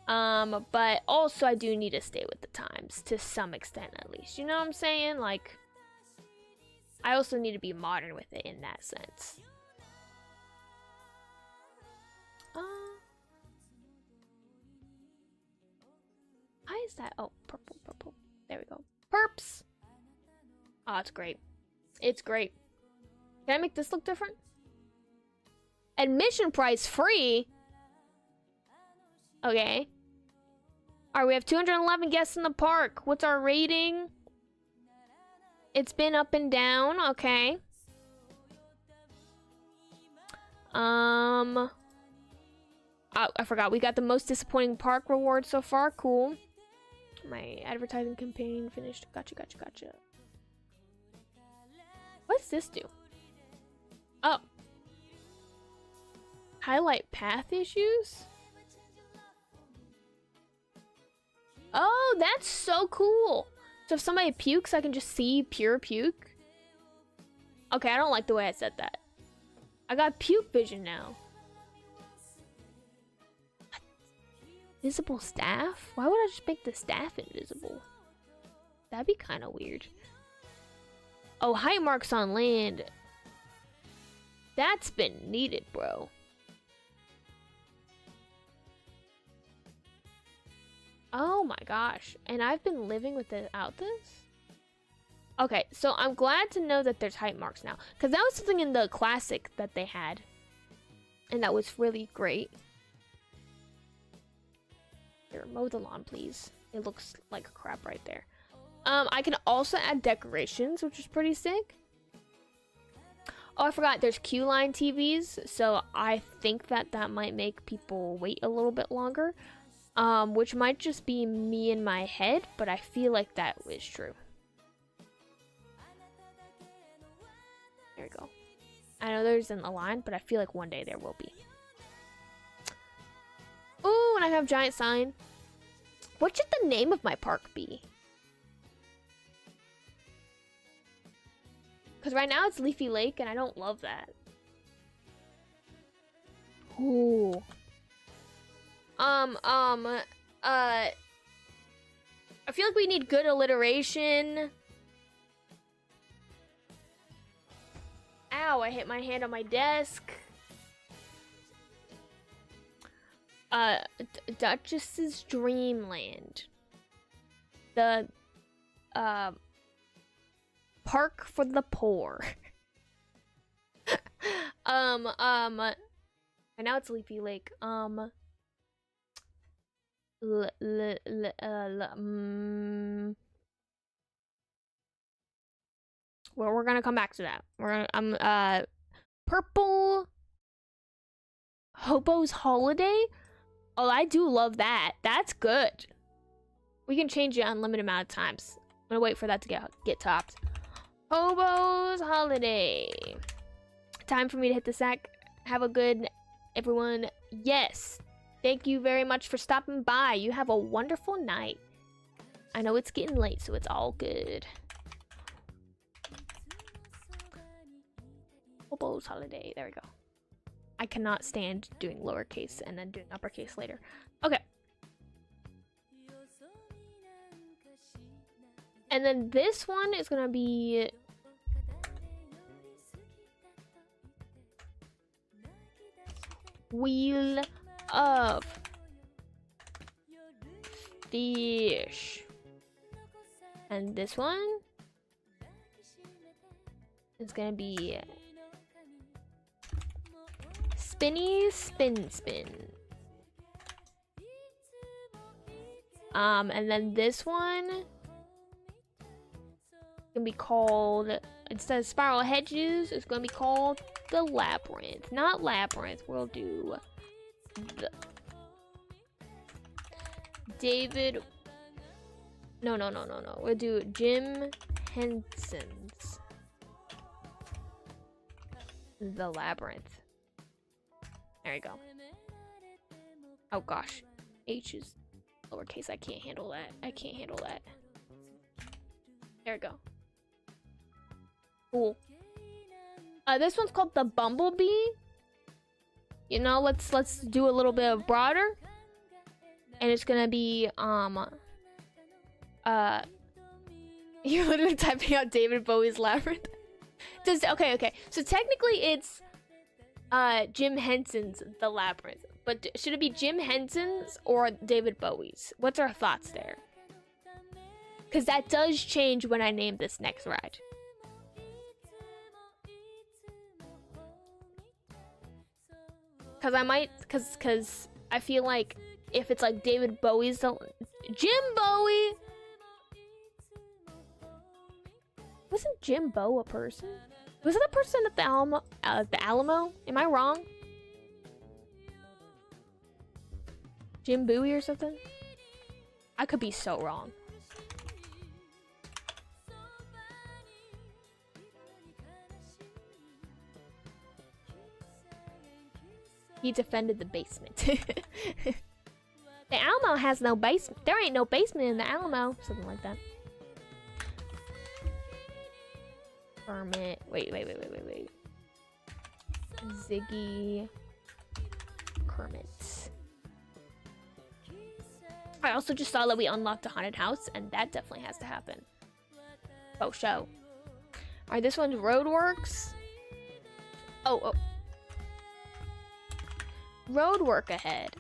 Speaker 1: But also I do need to stay with the times to some extent at least. You know what I'm saying? Like, I also need to be modern with it in that sense. Why is that? Oh, purple, purple. There we go. Perps! Oh, it's great. It's great. Can I make this look different? Admission price free? Okay. Alright, we have 211 guests in the park. What's our rating? It's been up and down. Okay. Oh, I forgot. We got the most disappointing park reward so far. Cool. My advertising campaign finished. Gotcha, gotcha, gotcha. What does this do? Oh. Highlight path issues? Oh, that's so cool. So if somebody pukes, I can just see pure puke. Okay, I don't like the way I said that. I got puke vision now. What? Visible staff? Why would I just make the staff invisible? That'd be kind of weird. Oh, height marks on land. That's been needed, bro. Oh my gosh. And I've been living without this? Okay, so I'm glad to know that there's height marks now. Because that was something in the classic that they had. And that was really great. Here, mow the lawn, please. It looks like crap right there. I can also add decorations, which is pretty sick. Oh, I forgot, there's Q-line TVs. So I think that might make people wait a little bit longer. Which might just be me in my head, but I feel like that is true. There we go. I know there isn't a line, but I feel like one day there will be. Ooh, and I have giant sign. What should the name of my park be? Because right now it's Leafy Lake, and I don't love that. Ooh. I feel like we need good alliteration. Ow, I hit my hand on my desk. Duchess's Dreamland. The, park for the poor. And now it's Leafy Lake. Well, we're gonna come back to that. We're gonna, Purple Hobo's Holiday. Oh, I do love that. That's good. We can change it unlimited amount of times. I'm gonna wait for that to get topped. Hobo's Holiday. Time for me to hit the sack. Have a good, everyone. Yes. Thank you very much for stopping by. You have a wonderful night. I know it's getting late, so it's all good. Hobo's Holiday. There we go. I cannot stand doing lowercase and then doing uppercase later. Okay. And then this one is gonna be... Wheel of Fish. And this one is gonna be Spinny Spin Spin. And then this one gonna be called, instead of Spiral Hedges, it's gonna be called the Labyrinth. Not Labyrinth, we'll do the David. No. We'll do Jim Henson's The Labyrinth. There we go. Oh gosh. H is lowercase. I can't handle that. There we go. Cool. This one's called the Bumblebee. You know, let's do a little bit of broader. And it's gonna be you're literally typing out David Bowie's Labyrinth. Okay. So technically it's Jim Henson's The Labyrinth. But should it be Jim Henson's or David Bowie's? What's our thoughts there? Because that does change when I name this next ride. Because I feel like if it's like David Bowie's Jim Bowie. Wasn't Jim Bow a person? Was it a person at the Alamo? Am I wrong? Jim Bowie or something? I could be so wrong. He defended the basement. The Alamo has no basement. There ain't no basement in the Alamo. Something like that. Kermit. Wait. Ziggy. Kermit. I also just saw that we unlocked a haunted house, and that definitely has to happen. Oh, show. Alright, this one's Roadworks. Oh. Roadwork ahead.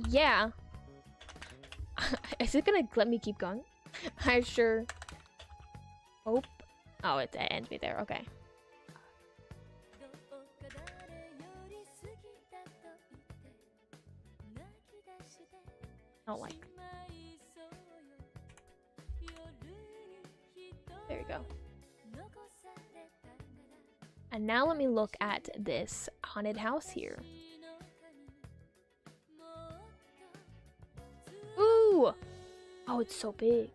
Speaker 1: Yeah. Is it gonna let me keep going? I sure hope. Oh, it ends me there. Okay. Oh, like. There you go. And now let me look at this haunted house here. Ooh! Oh, it's so big.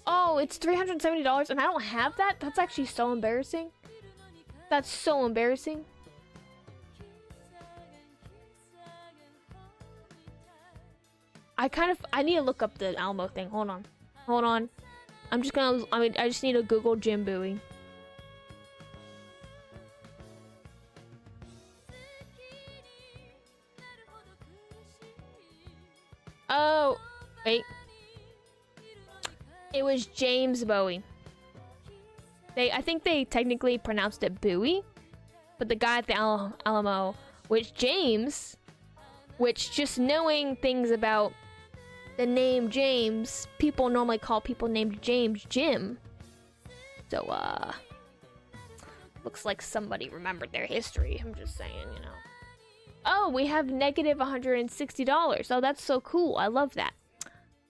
Speaker 1: Oh, it's $370 and I don't have that? That's actually so embarrassing. That's so embarrassing. I need to look up the Alamo thing. Hold on. I just need to Google Jim Bowie. Oh, wait. It was James Bowie. I think they technically pronounced it Bowie, but the guy at the Alamo, which just knowing things about the name James, people normally call people named James Jim. So, looks like somebody remembered their history. I'm just saying, you know. Oh, we have negative $160. Oh, that's so cool. I love that.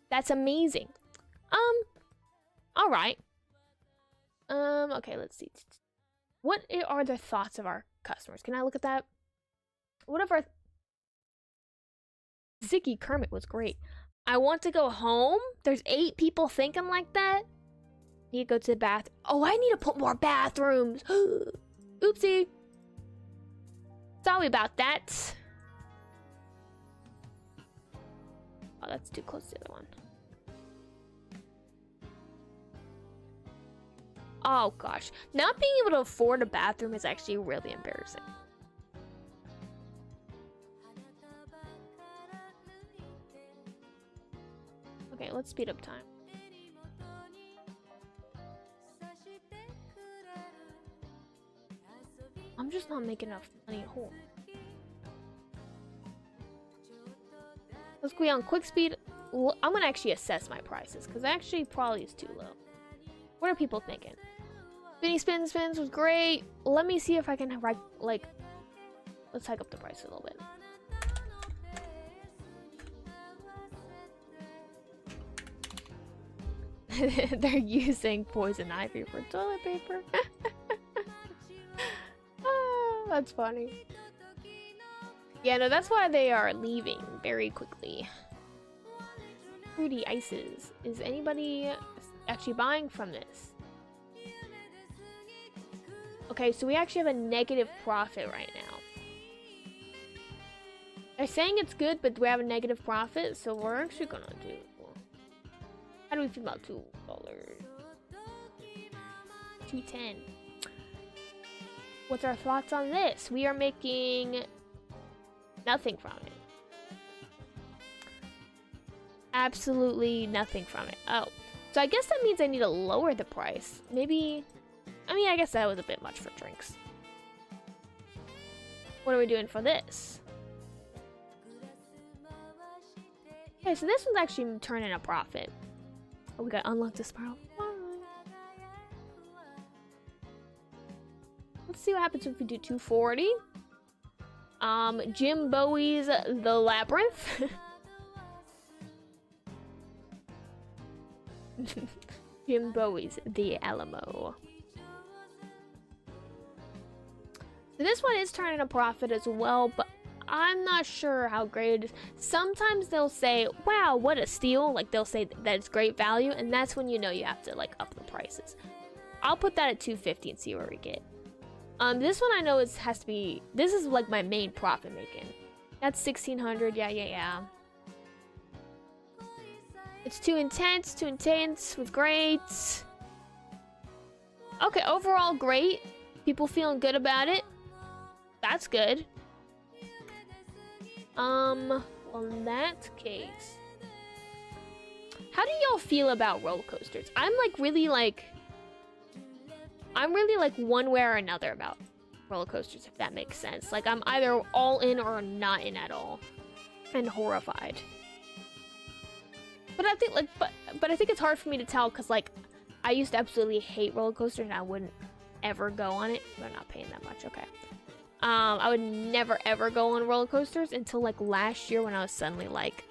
Speaker 1: That's amazing. All right. Okay, let's see. What are the thoughts of our customers? Can I look at that? What if our Ziggy Kermit was great. I want to go home. There's 8 people thinking like that. Need to go to the bath. Oh, I need to put more bathrooms. Oopsie. Sorry about that. Oh, that's too close to the other one. Oh gosh, not being able to afford a bathroom is actually really embarrassing. Okay, let's speed up time. I'm just not making enough money at home. Let's go on quick speed. I'm gonna actually assess my prices because actually probably is too low. What are people thinking? Spins was great. Let me see if I can like let's hike up the price a little bit. They're using poison ivy for toilet paper. Oh, that's funny. Yeah, no, that's why they are leaving very quickly. Fruity ices. Is anybody actually buying from this? Okay, so we actually have a negative profit right now. They're saying it's good, but we have a negative profit, so we're actually gonna do. How do we feel about $2? $2.10. What's our thoughts on this? We are making nothing from it. Absolutely nothing from it. Oh, so I guess that means I need to lower the price. Maybe. I mean, I guess that was a bit much for drinks. What are we doing for this? Okay, so this one's actually turning a profit. Oh, we got unlocked the spiral. Let's see what happens if we do 240. Jim Bowie's The Labyrinth. Jim Bowie's The Alamo. So this one is turning a profit as well, but I'm not sure how great it is. Sometimes they'll say, wow, what a steal. Like they'll say that it's great value, and that's when you know you have to like up the prices. I'll put that at 250 and see where we get. This one I know has to be. This is like my main profit making. That's 1600. Yeah. It's too intense with great. Okay, overall great. People feeling good about it. That's good. Well, in that case, how do y'all feel about roller coasters? I'm really like one way or another about roller coasters, if that makes sense. Like, I'm either all in or not in at all, and horrified. But I think but I think it's hard for me to tell because like I used to absolutely hate roller coasters and I wouldn't ever go on it. They're not paying that much, okay. I would never ever go on roller coasters until like last year when I was suddenly like,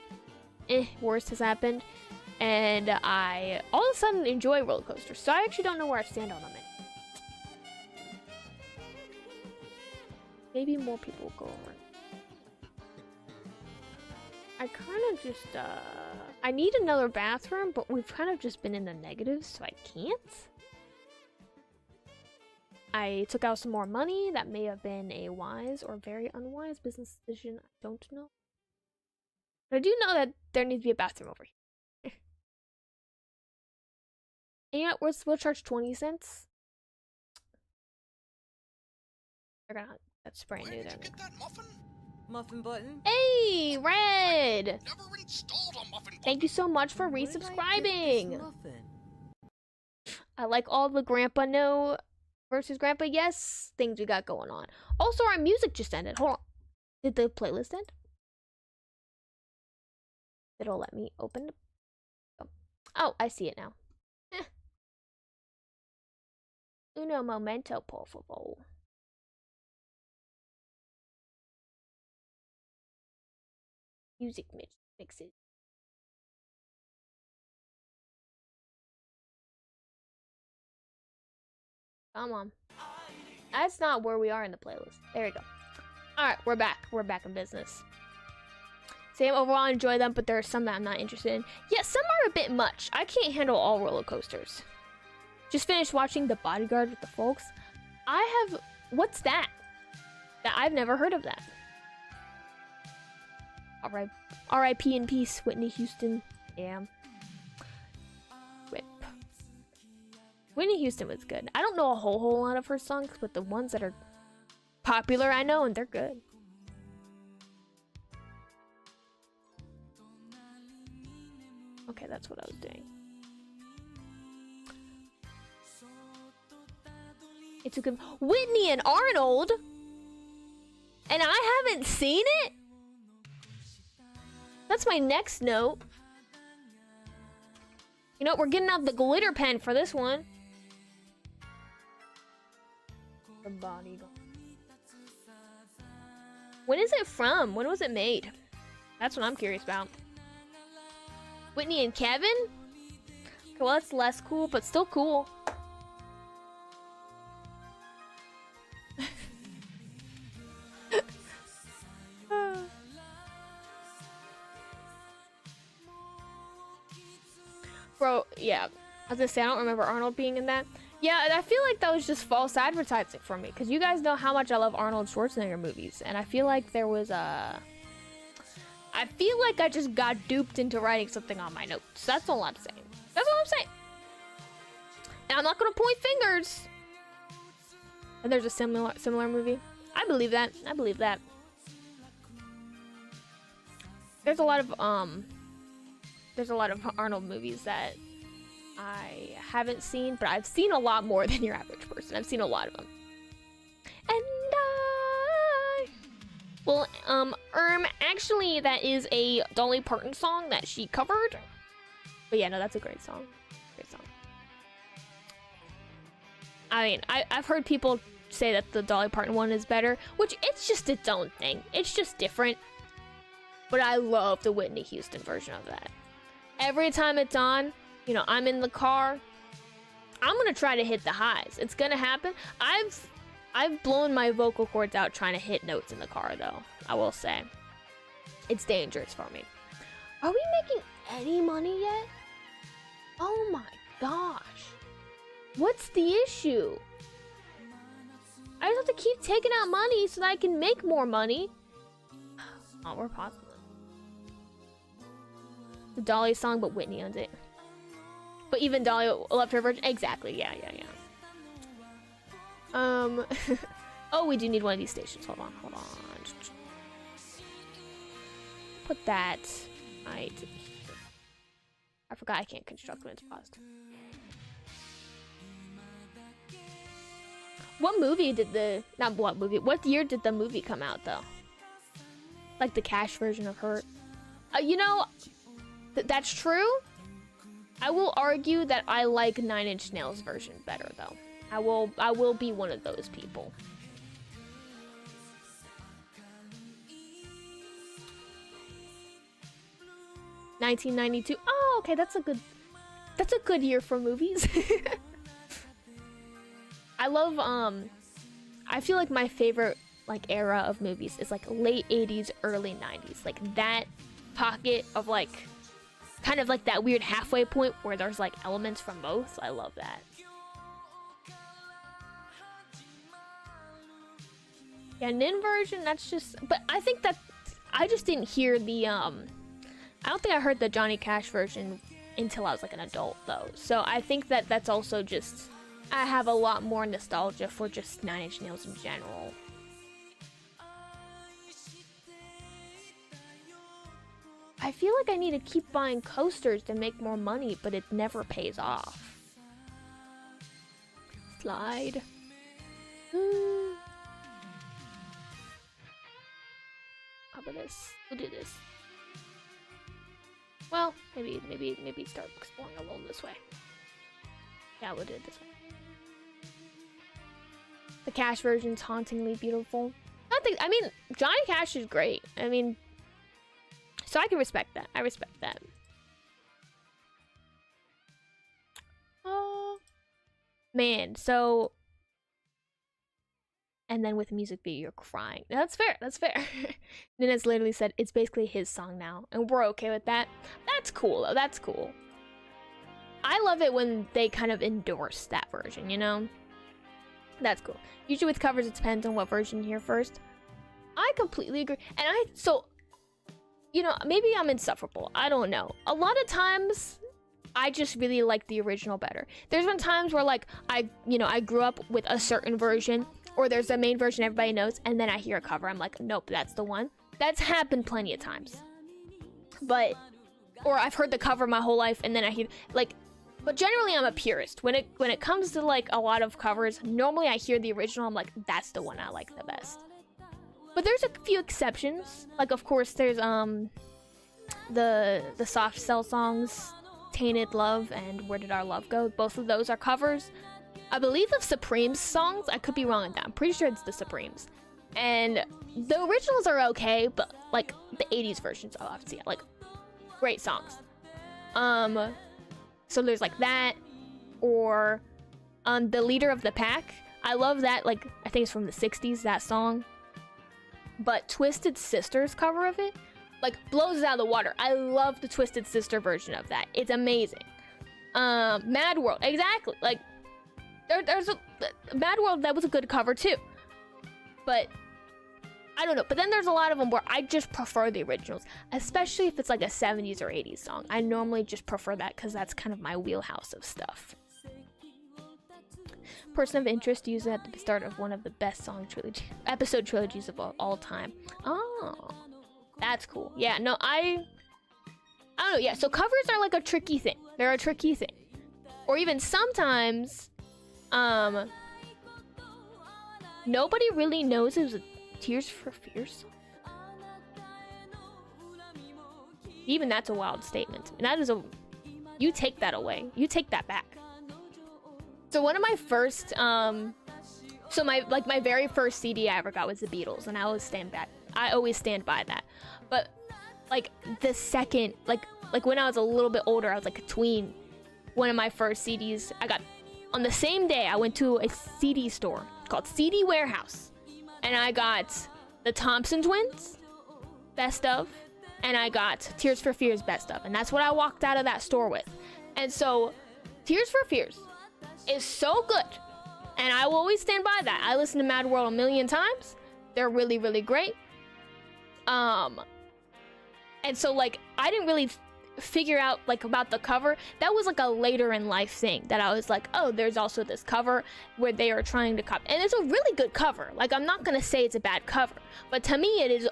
Speaker 1: worst has happened, and I all of a sudden enjoy roller coasters. So I actually don't know where I stand on them. Maybe more people will go on. I kind of just I need another bathroom, but we've kind of just been in the negatives, so I can't. I took out some more money. That may have been a wise or very unwise business decision. I don't know. But I do know that there needs to be a bathroom over here. And you know what? We'll charge 20 cents. They're gonna. That's brand new.
Speaker 2: Where did you get that muffin?
Speaker 3: Muffin button?
Speaker 1: Hey, Red!
Speaker 2: Never installed a muffin button.
Speaker 1: Thank you so much for
Speaker 3: Where did I get this
Speaker 1: resubscribing.
Speaker 3: muffin?
Speaker 1: I like all the Grandpa No versus Grandpa Yes things we got going on. Also, our music just ended. Hold on. Did the playlist end? It'll let me open it. Oh, I see it now. Uno momento, por favor. Music mixes. Come on. That's not where we are in the playlist. There we go. Alright, we're back. We're back in business. Same overall, enjoy them, but there are some that I'm not interested in. Yeah, some are a bit much. I can't handle all roller coasters. Just finished watching The Bodyguard with the folks. I have... What's that? I've never heard of that. Alright. R.I.P. in peace, Whitney Houston. Yeah. Rip. Whitney Houston was good. I don't know a whole lot of her songs, but the ones that are popular I know, and they're good. Okay, that's what I was doing. It's a good... Whitney and Arnold? And I haven't seen it? That's my next note. You know, we're getting out the glitter pen for this one. The Bodyguard. When is it from? When was it made? That's what I'm curious about. Whitney and Kevin? Okay, well, that's less cool, but still cool. Bro, yeah. I was gonna say, I don't remember Arnold being in that. Yeah, I feel like that was just false advertising for me. Because you guys know how much I love Arnold Schwarzenegger movies. And I feel like there was a... I feel like I just got duped into writing something on my notes. That's all I'm saying. That's all I'm saying. And I'm not gonna point fingers. And there's a similar movie. I believe that. I believe that. There's a lot of Arnold movies that I haven't seen, but I've seen a lot more than your average person. I've seen a lot of them. And well, actually that is a Dolly Parton song that she covered. But yeah, no, that's a great song. Great song. I mean, I've heard people say that the Dolly Parton one is better, which it's just its own thing. It's just different. But I love the Whitney Houston version of that. Every time it's on, you know, I'm in the car, I'm gonna try to hit the highs. It's gonna happen. I've blown my vocal cords out trying to hit notes in the car, though. I will say. It's dangerous for me. Are we making any money yet? Oh my gosh. What's the issue? I just have to keep taking out money so that I can make more money. Oh, we're pausing. The Dolly song, but Whitney owns it. But even Dolly loved her version. Exactly. Yeah. Oh, we do need one of these stations. Hold on. Put that right here. I forgot I can't construct when it's paused. What movie did the... Not what movie. What year did the movie come out, though? Like the cash version of Hurt. You know, that's true. I will argue that I like Nine Inch Nails version better, though. I will be one of those people. $1992. Oh, okay, that's a good year for movies. I love I feel like my favorite like era of movies is like late 80s, early 90s. Like that pocket of like kind of like that weird halfway point where there's like elements from both. I love that. Yeah, Nin version, that's just... But I think that... I just didn't hear the, I don't think I heard the Johnny Cash version until I was like an adult, though. So I think that that's also just... I have a lot more nostalgia for just Nine Inch Nails in general. I feel like I need to keep buying coasters to make more money, but it never pays off. Slide. How about this? We'll do this. Well, maybe start exploring a little this way. Yeah, we'll do it this way. The Cash version's hauntingly beautiful. I mean, Johnny Cash is great. I mean, so I can respect that. I respect that. Oh, man. So, and then with music video, you're crying. That's fair. That's fair. Nina's literally said it's basically his song now, and we're okay with that. That's cool, though. That's cool. I love it when they kind of endorse that version, you know? That's cool. Usually with covers, it depends on what version you hear first. I completely agree. And so, you know, maybe I'm insufferable. I don't know. A lot of times, I just really like the original better. There's been times where, like, I grew up with a certain version, or there's a main version everybody knows, and then I hear a cover. I'm like, nope, that's the one. That's happened plenty of times. But, or I've heard the cover my whole life, and then I hear, like, but generally I'm a purist. When it comes to, like, a lot of covers, normally I hear the original, I'm like, that's the one I like the best. But there's a few exceptions. Like, of course, there's, the Soft Cell songs, Tainted Love and Where Did Our Love Go? Both of those are covers. I believe of Supreme's songs. I could be wrong on that. I'm pretty sure it's the Supremes. And the originals are okay, but, like, the 80s versions, I'll have to see it. Like, great songs. So there's, like, that. Or, The Leader of the Pack. I love that, like, I think it's from the 60s, that song. But Twisted Sister's cover of it, like, blows it out of the water. I love the Twisted Sister version of that. It's amazing. Mad World, exactly. Like, there's a Mad World, that was a good cover too. But I don't know. But then there's a lot of them where I just prefer the originals, especially if it's like a 70s or 80s song. I normally just prefer that because that's kind of my wheelhouse of stuff. Person of Interest used it at the start of one of the best episode trilogies of all time. Oh, that's cool. Yeah, no, I don't know. Yeah, so covers are like a tricky thing. They're a tricky thing. Or even sometimes, nobody really knows it was a Tears for Fears song. Even that's a wild statement. And that is you take that away. You take that back. So one of my first, my very first CD I ever got was the Beatles, and I always stand by that. But like the second, like when I was a little bit older, I was like a tween. One of my first CDs I got on the same day. I went to a CD store called CD Warehouse, and I got the Thompson Twins Best Of, and I got Tears for Fears Best Of, and that's what I walked out of that store with. And so, Tears for Fears, is so good. And I will always stand by that. I listened to Mad World a million times. They're really, really great. And so like I didn't really figure out like about the cover. That was like a later in life thing that I was like, oh, there's also this cover where they are trying to copy, and it's a really good cover. Like I'm not gonna say it's a bad cover, but to me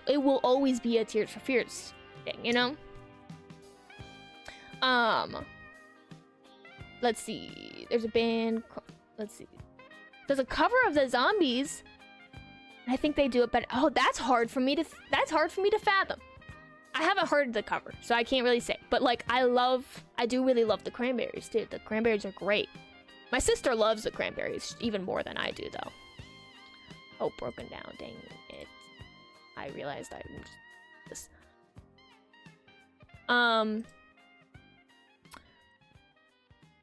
Speaker 1: it will always be a Tears for Fears thing, you know. Let's see, there's a band, let's see, there's a cover of the Zombies. I think they do it better. Oh, that's hard for me to fathom. I haven't heard the cover, so I can't really say. But like, I do really love the Cranberries too. The Cranberries are great. My sister loves the Cranberries even more than I do, though. Oh, broken down, dang it! I realized I'm just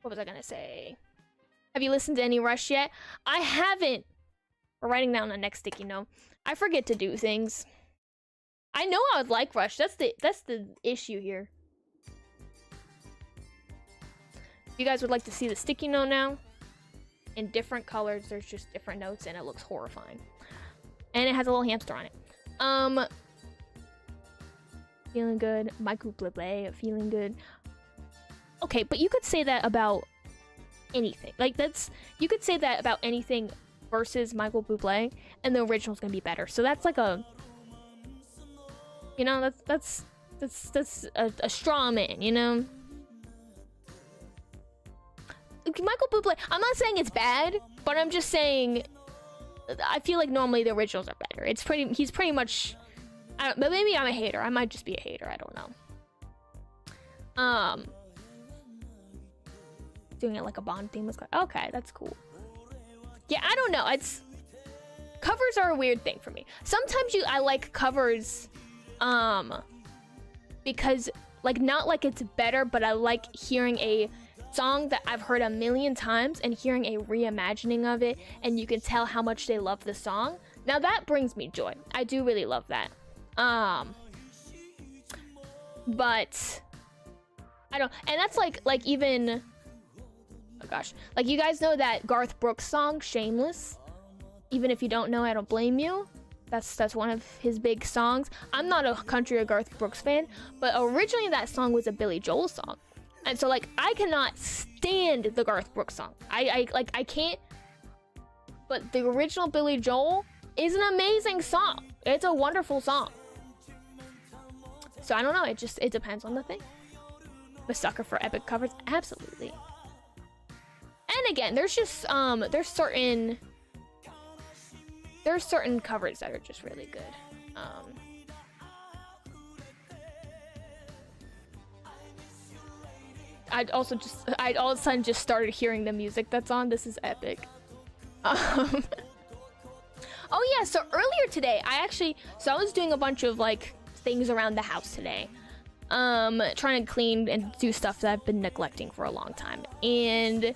Speaker 1: what was I gonna say? Have you listened to any Rush yet? I haven't. We're writing down the next sticky note. I forget to do things. I know I would like Rush. That's the issue here. If you guys would like to see the sticky note now, in different colors, there's just different notes, and it looks horrifying. And it has a little hamster on it. Feeling good. Michael Bublé, feeling good. Okay, but you could say that about anything. Like you could say that about anything versus Michael Bublé, and the original's gonna be better. So that's like a, you know, that's a straw man, you know. Michael Bublé, I'm not saying it's bad, but I'm just saying I feel like normally the originals are better. He's pretty much, but maybe I'm a hater. I might just be a hater. I don't know. Doing it like a Bond theme was like, okay, that's cool. Yeah, I don't know. Covers are a weird thing for me. Sometimes I like covers, because like not like it's better, but I like hearing a song that I've heard a million times and hearing a reimagining of it, and you can tell how much they love the song. Now that brings me joy. I do really love that. But I don't, and that's like even, oh gosh, like you guys know that Garth Brooks song Shameless? Even if you don't know, I don't blame you. That's one of his big songs. I'm not a country or Garth Brooks fan, but originally that song was a Billy Joel song. And so like I cannot stand the Garth Brooks song. I can't. But the original Billy Joel is an amazing song. It's a wonderful song. So I don't know, it depends on the thing. The sucker for epic covers, absolutely. And again, there's just there's certain covers that are just really good. I'd all of a sudden just started hearing the music that's on. This is epic. Oh yeah, so earlier today, I was doing a bunch of like things around the house today. Trying to clean and do stuff that I've been neglecting for a long time. And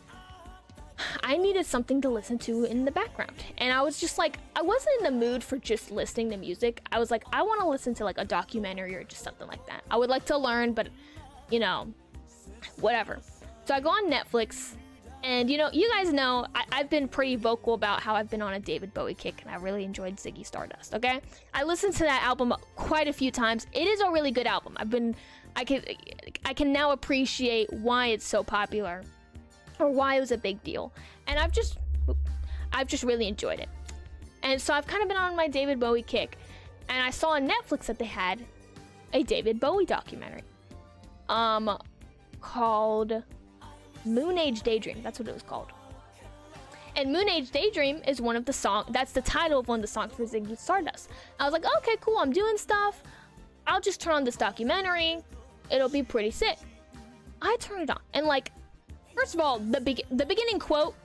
Speaker 1: I needed something to listen to in the background. And I was just like, I wasn't in the mood for just listening to music. I was like, I want to listen to like a documentary or just something like that. I would like to learn, but you know, whatever. So I go on Netflix, and you know, you guys know I've been pretty vocal about how I've been on a David Bowie kick, and I really enjoyed Ziggy Stardust. Okay, I listened to that album quite a few times. It is a really good album. I can now appreciate why it's so popular, or why it was a big deal, and I've just really enjoyed it. And so I've kind of been on my David Bowie kick, and I saw on Netflix that they had a David Bowie documentary, called Moon Age Daydream. That's what it was called. And Moon Age Daydream is one of the songs, that's the title of one of the songs for Ziggy Stardust. I was like, okay, cool, I'm doing stuff. I'll just turn on this documentary. It'll be pretty sick. I turned it on, and like, first of all, the beginning quote,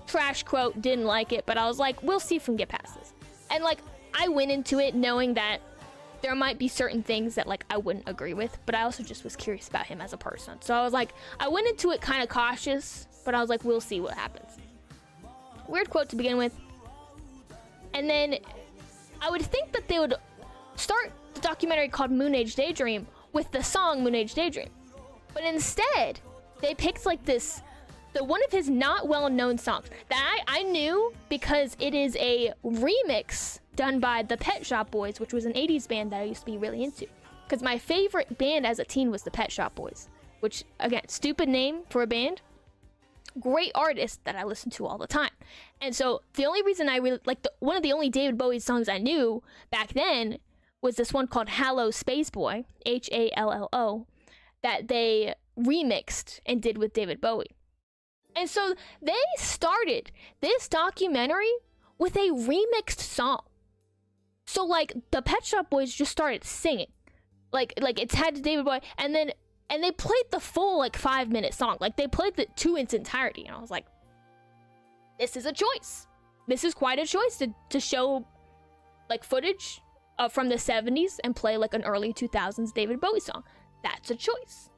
Speaker 1: trash quote, didn't like it, but I was like, we'll see if we can get past this. And like, I went into it knowing that there might be certain things that like I wouldn't agree with, but I also just was curious about him as a person. So I was like, I went into it kind of cautious, but I was like, we'll see what happens. Weird quote to begin with. And then I would think that they would start the documentary called Moon Age Daydream with the song Moon Age Daydream. But instead, they picked like this one of his not well-known songs that I knew because it is a remix done by the Pet Shop Boys, which was an 80s band that I used to be really into. Because my favorite band as a teen was the Pet Shop Boys, which, again, stupid name for a band. Great artist that I listen to all the time. And so the only reason I really like one of the only David Bowie songs I knew back then was this one called Hallo Space Boy, Hallo, that they remixed and did with David Bowie. And so they started this documentary with a remixed song. So like the Pet Shop Boys just started singing. Like it's had David Bowie, and they played the full like 5-minute song. Like they played it to its entirety, and I was like, this is a choice. This is quite a choice to show like footage from the 70s and play like an early 2000s David Bowie song. That's a choice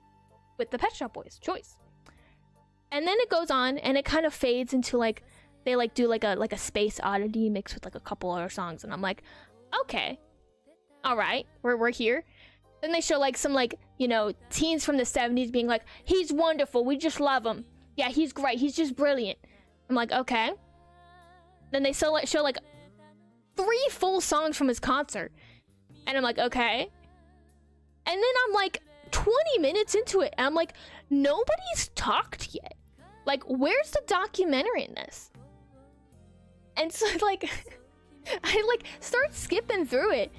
Speaker 1: with the Pet Shop Boys. Choice. And then it goes on and it kind of fades into like they like do like a Space Oddity mixed with like a couple other songs, and I'm like, okay, all right, we're here. Then they show like some like, you know, teens from the 70s being like, he's wonderful, we just love him, yeah, he's great, he's just brilliant. I'm like, okay. Then they show like 3 full songs from his concert, and I'm like, okay. And then I'm like 20 minutes into it, and I'm like, nobody's talked yet. Like, where's the documentary in this? And so like I like start skipping through it,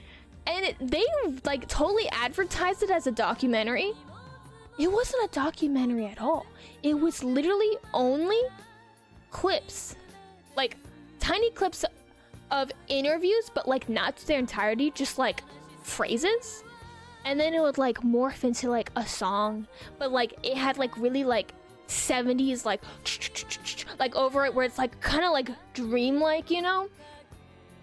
Speaker 1: and they like totally advertised it as a documentary. It wasn't a documentary at all. It was literally only clips, like tiny clips of interviews, but like not their entirety, just like phrases. And then it would like morph into like a song, but like it had like really like 70s like over it, where it's like kind of like dreamlike, you know,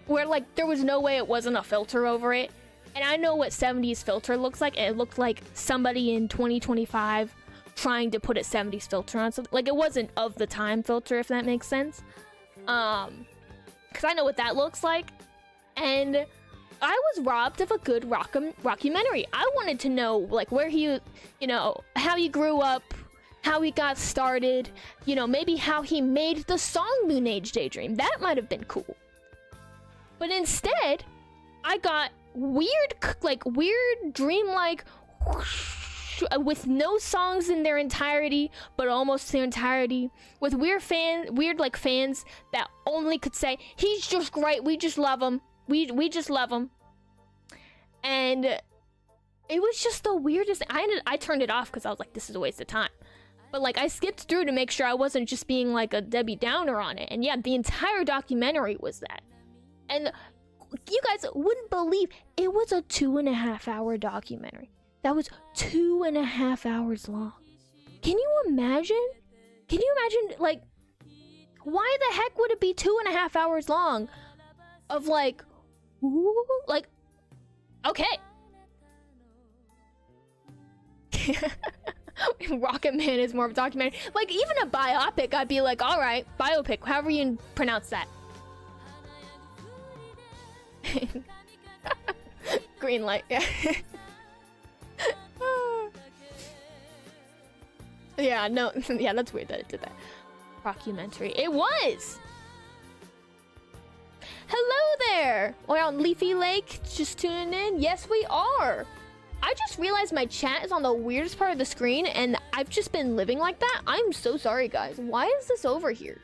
Speaker 1: where like there was no way it wasn't a filter over it. And I know what 70s filter looks like, and it looked like somebody in 2025 trying to put a 70s filter on something. Like it wasn't of the time filter, if that makes sense. Because I know what that looks like. And I was robbed of a good rockumentary. I wanted to know like where he, you know, how he grew up, how he got started, you know, maybe how he made the song Moon Age Daydream. That might have been cool. But instead, I got weird dreamlike with no songs in their entirety, but almost their entirety, with weird like fans that only could say, he's just great, we just love him, we just love him. And it was just the weirdest. I turned it off because I was like, this is a waste of time. But like I skipped through to make sure I wasn't just being like a Debbie Downer on it. And yeah, the entire documentary was that. And you guys wouldn't believe it was a 2.5-hour documentary. That was 2.5 hours long. Can you imagine? Can you imagine, like, why the heck would it be 2.5 hours long of like, ooh, like, okay. Rocket Man is more of a documentary. Like, even a biopic, I'd be like, all right, biopic, however you pronounce that. Green light, yeah. Yeah, no, yeah, that's weird that it did that. Rockumentary. It was! Hello there! We're on Leafy Lake, just tuning in. Yes, we are! I just realized my chat is on the weirdest part of the screen, and I've just been living like that. I'm so sorry, guys. Why is this over here?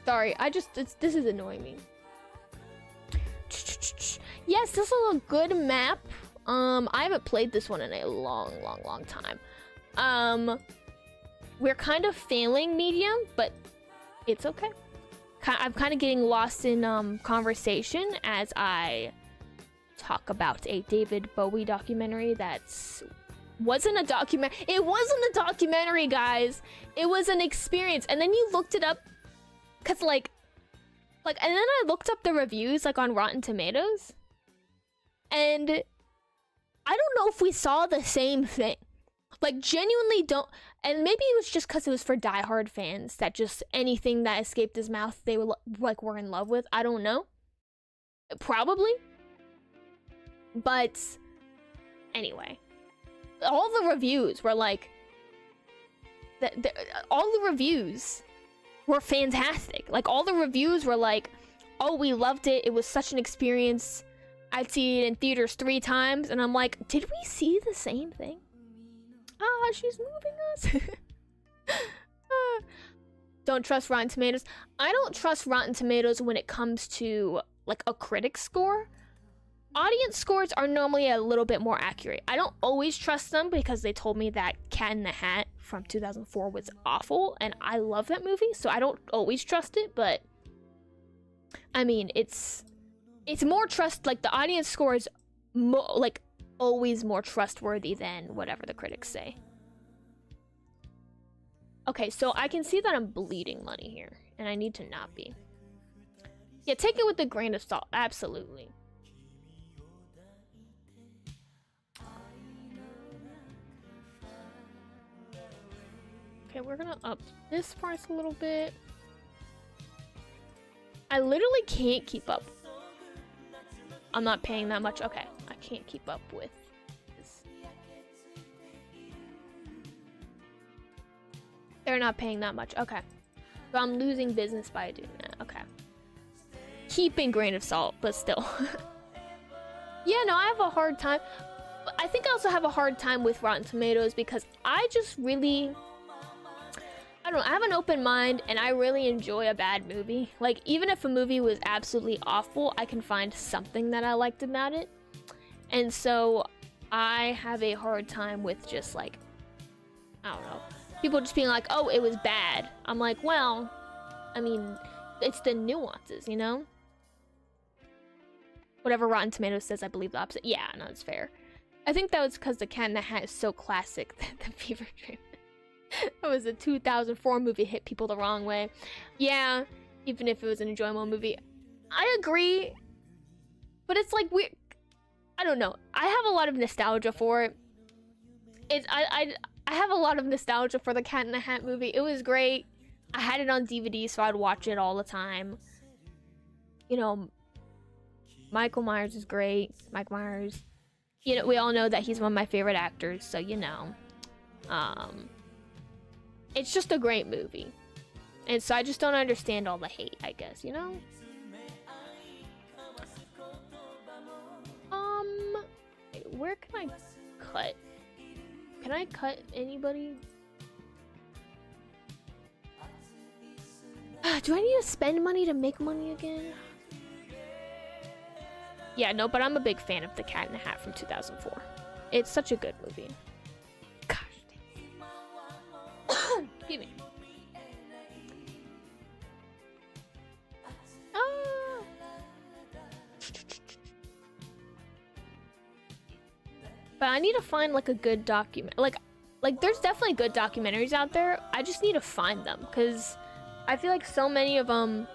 Speaker 1: Sorry, this is annoying me. Yes, this is a good map. I haven't played this one in a long time. We're kind of failing medium, but it's okay. I'm kind of getting lost in conversation as I talk about a David Bowie documentary wasn't a documentary. It wasn't a documentary, guys. It was an experience. And then you looked it up, cause like, and then I looked up the reviews like on Rotten Tomatoes, and I don't know if we saw the same thing. Like, genuinely don't. And maybe it was just because it was for diehard fans that just anything that escaped his mouth they were were in love with. I don't know. Probably. But anyway, all the reviews were like, all the reviews were fantastic. Like, all the reviews were like, oh, we loved it. It was such an experience. I'd see it in theaters 3 times. And I'm like, did we see the same thing? Ah, she's moving us. Don't trust Rotten Tomatoes. I don't trust Rotten Tomatoes when it comes to, like, a critic score. Audience scores are normally a little bit more accurate. I don't always trust them because they told me that Cat in the Hat from 2004 was awful, and I love that movie, so I don't always trust it, but I mean, it's more trust, like, the audience score is like always more trustworthy than whatever the critics say. Okay, so I can see that I'm bleeding money here, and I need to not be. Yeah, take it with a grain of salt, absolutely. Okay, we're gonna up this price a little bit. I literally can't keep up. I'm not paying that much. Okay, I can't keep up with this. They're not paying that much. Okay. So I'm losing business by doing that. Okay. Keeping grain of salt, but still. Yeah, no, I have a hard time. I think I also have a hard time with Rotten Tomatoes because I just really... I don't know, I have an open mind and I really enjoy a bad movie. Like, even if a movie was absolutely awful, I can find something that I liked about it. And so I have a hard time with just, like, I don't know, people just being like, oh, it was bad. I'm like, well, I mean, it's the nuances, you know? Whatever Rotten Tomatoes says, I believe the opposite. Yeah, no, it's fair. I think that was because The Cat in the Hat is so classic that the fever dream... That was a 2004 movie, hit people the wrong way. Yeah, even if it was an enjoyable movie. I agree. But it's like weird. I don't know. I have a lot of nostalgia for it. I have a lot of nostalgia for the Cat in the Hat movie. It was great. I had it on DVD, so I'd watch it all the time. You know, Michael Myers is great. Mike Myers. You know, we all know that he's one of my favorite actors, so you know. It's just a great movie. And so I just don't understand all the hate, I guess, you know? Where can I cut? Can I cut anybody? Do I need to spend money to make money again? Yeah, no, but I'm a big fan of The Cat in the Hat from 2004. It's such a good movie. Excuse me. But I need to find like a good document. Like there's definitely good documentaries out there. I just need to find them because I feel like so many of them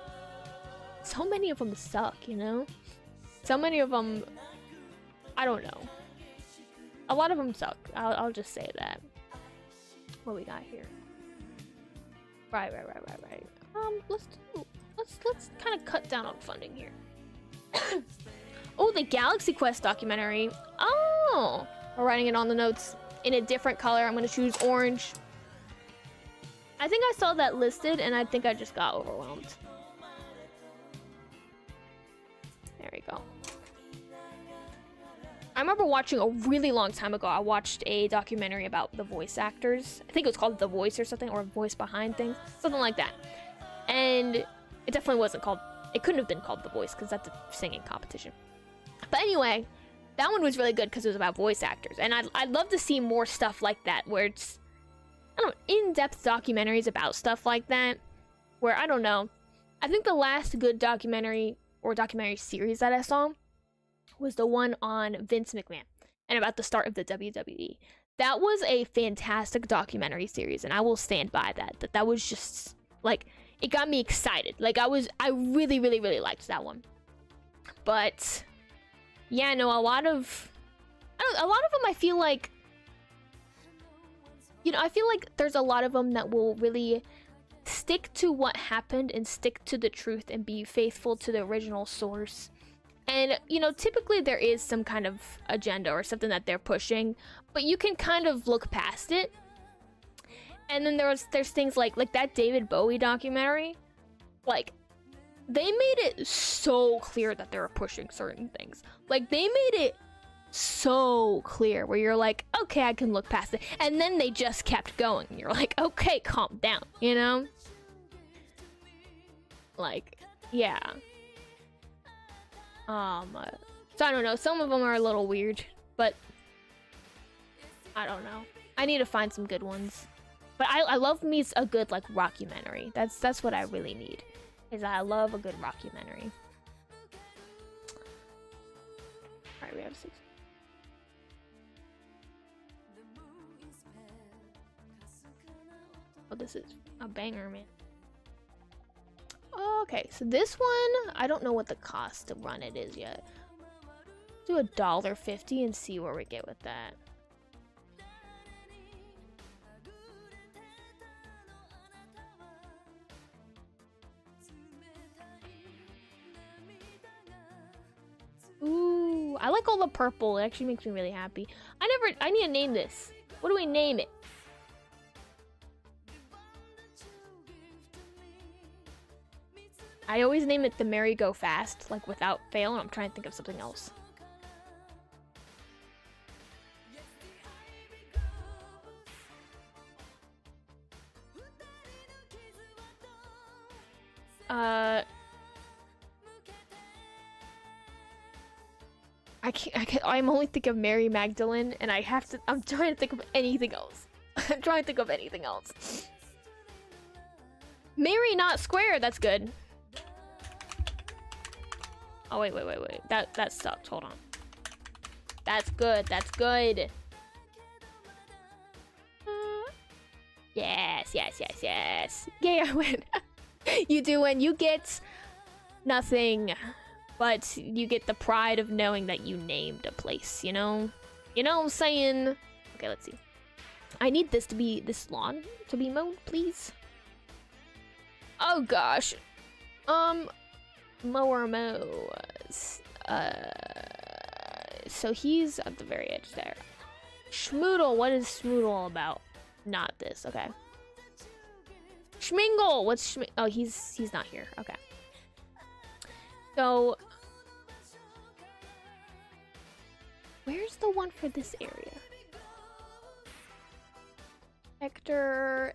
Speaker 1: suck, you know? So many of them, I don't know. A lot of them suck. I'll just say that. What we got here? Right. Let's kind of cut down on funding here. Oh, the Galaxy Quest documentary. Oh, we're writing it on the notes in a different color. I'm gonna choose orange. I think I saw that listed, and I think I just got overwhelmed. There we go. I remember watching a really long time ago, I watched a documentary about the voice actors. I think it was called The Voice or something, or Voice Behind Things, something like that. And it definitely wasn't called, it couldn't have been called The Voice because that's a singing competition. But anyway, that one was really good because it was about voice actors. And I'd love to see more stuff like that where it's, I don't know, in-depth documentaries about stuff like that. Where, I don't know, I think the last good documentary or documentary series that I saw was the one on Vince McMahon and about the start of the WWE. That was a fantastic documentary series, and I will stand by that. That was just, like, it got me excited. Like, I really, really, really liked that one. But, yeah, no, a lot of them I feel like, you know, I feel like there's a lot of them that will really stick to what happened and stick to the truth and be faithful to the original source. And, you know, typically there is some kind of agenda or something that they're pushing, but you can kind of look past it. And then there's things like that David Bowie documentary. Like, they made it so clear that they were pushing certain things. Like, they made it so clear where you're like, okay, I can look past it. And then they just kept going. You're like, okay, calm down, you know? Like, yeah. So I don't know. Some of them are a little weird, but I don't know. I need to find some good ones. But I love me a good, like, rockumentary. That's what I really need. Is I love a good rockumentary. Alright, we have 6. Oh, this is a banger, man. Okay, so this one, I don't know what the cost to run it is yet. Do $1.50 and see where we get with that. Ooh, I like all the purple. It actually makes me really happy. I need to name this. What do we name it? I always name it the Merry Go Fast, like without fail, and I'm trying to think of something else. I'm only thinking of Mary Magdalene, and I'm trying to think of anything else. I'm trying to think of anything else. Mary Not Square, that's good. Oh, wait. That sucked, hold on. That's good, that's good. Yes. Yeah, I win. You do win, you get nothing. But you get the pride of knowing that you named a place, you know? You know what I'm saying? Okay, let's see. I need this lawn to be mowed, please. Oh gosh. Mower mows. So he's at the very edge there. Schmoodle, what is Schmoodle all about? Not this, okay. Schmingle, what's Schmingle? Oh, he's not here, okay. So, where's the one for this area? Hector.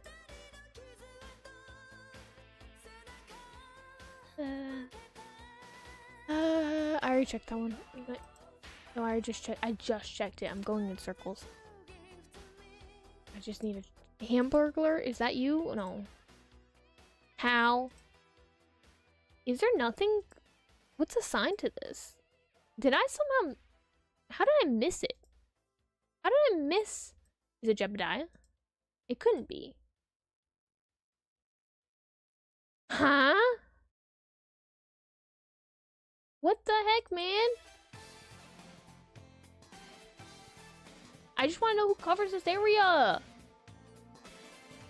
Speaker 1: I already checked that one. No, I just checked it. I'm going in circles. I just need a Hamburglar. Is that you? No. How? Is there nothing? What's assigned to this? Did I somehow... How did I miss it? How did I miss... Is it Jebediah? It couldn't be. Huh? What the heck, man? I just want to know who covers this area.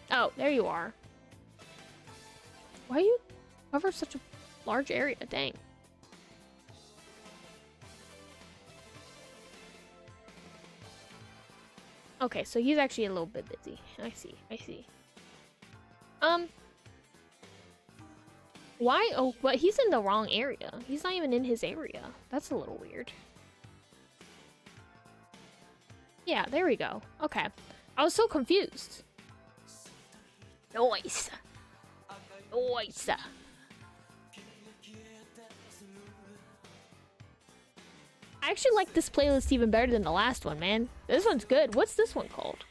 Speaker 1: Oh, there you are. Why do you cover such a large area? Dang. Okay, so he's actually a little bit busy. I see. Why? Oh, but he's in the wrong area. He's not even in his area. That's a little weird. Yeah, there we go. Okay. I was so confused. Nice. I actually like this playlist even better than the last one, man. This one's good. What's this one called?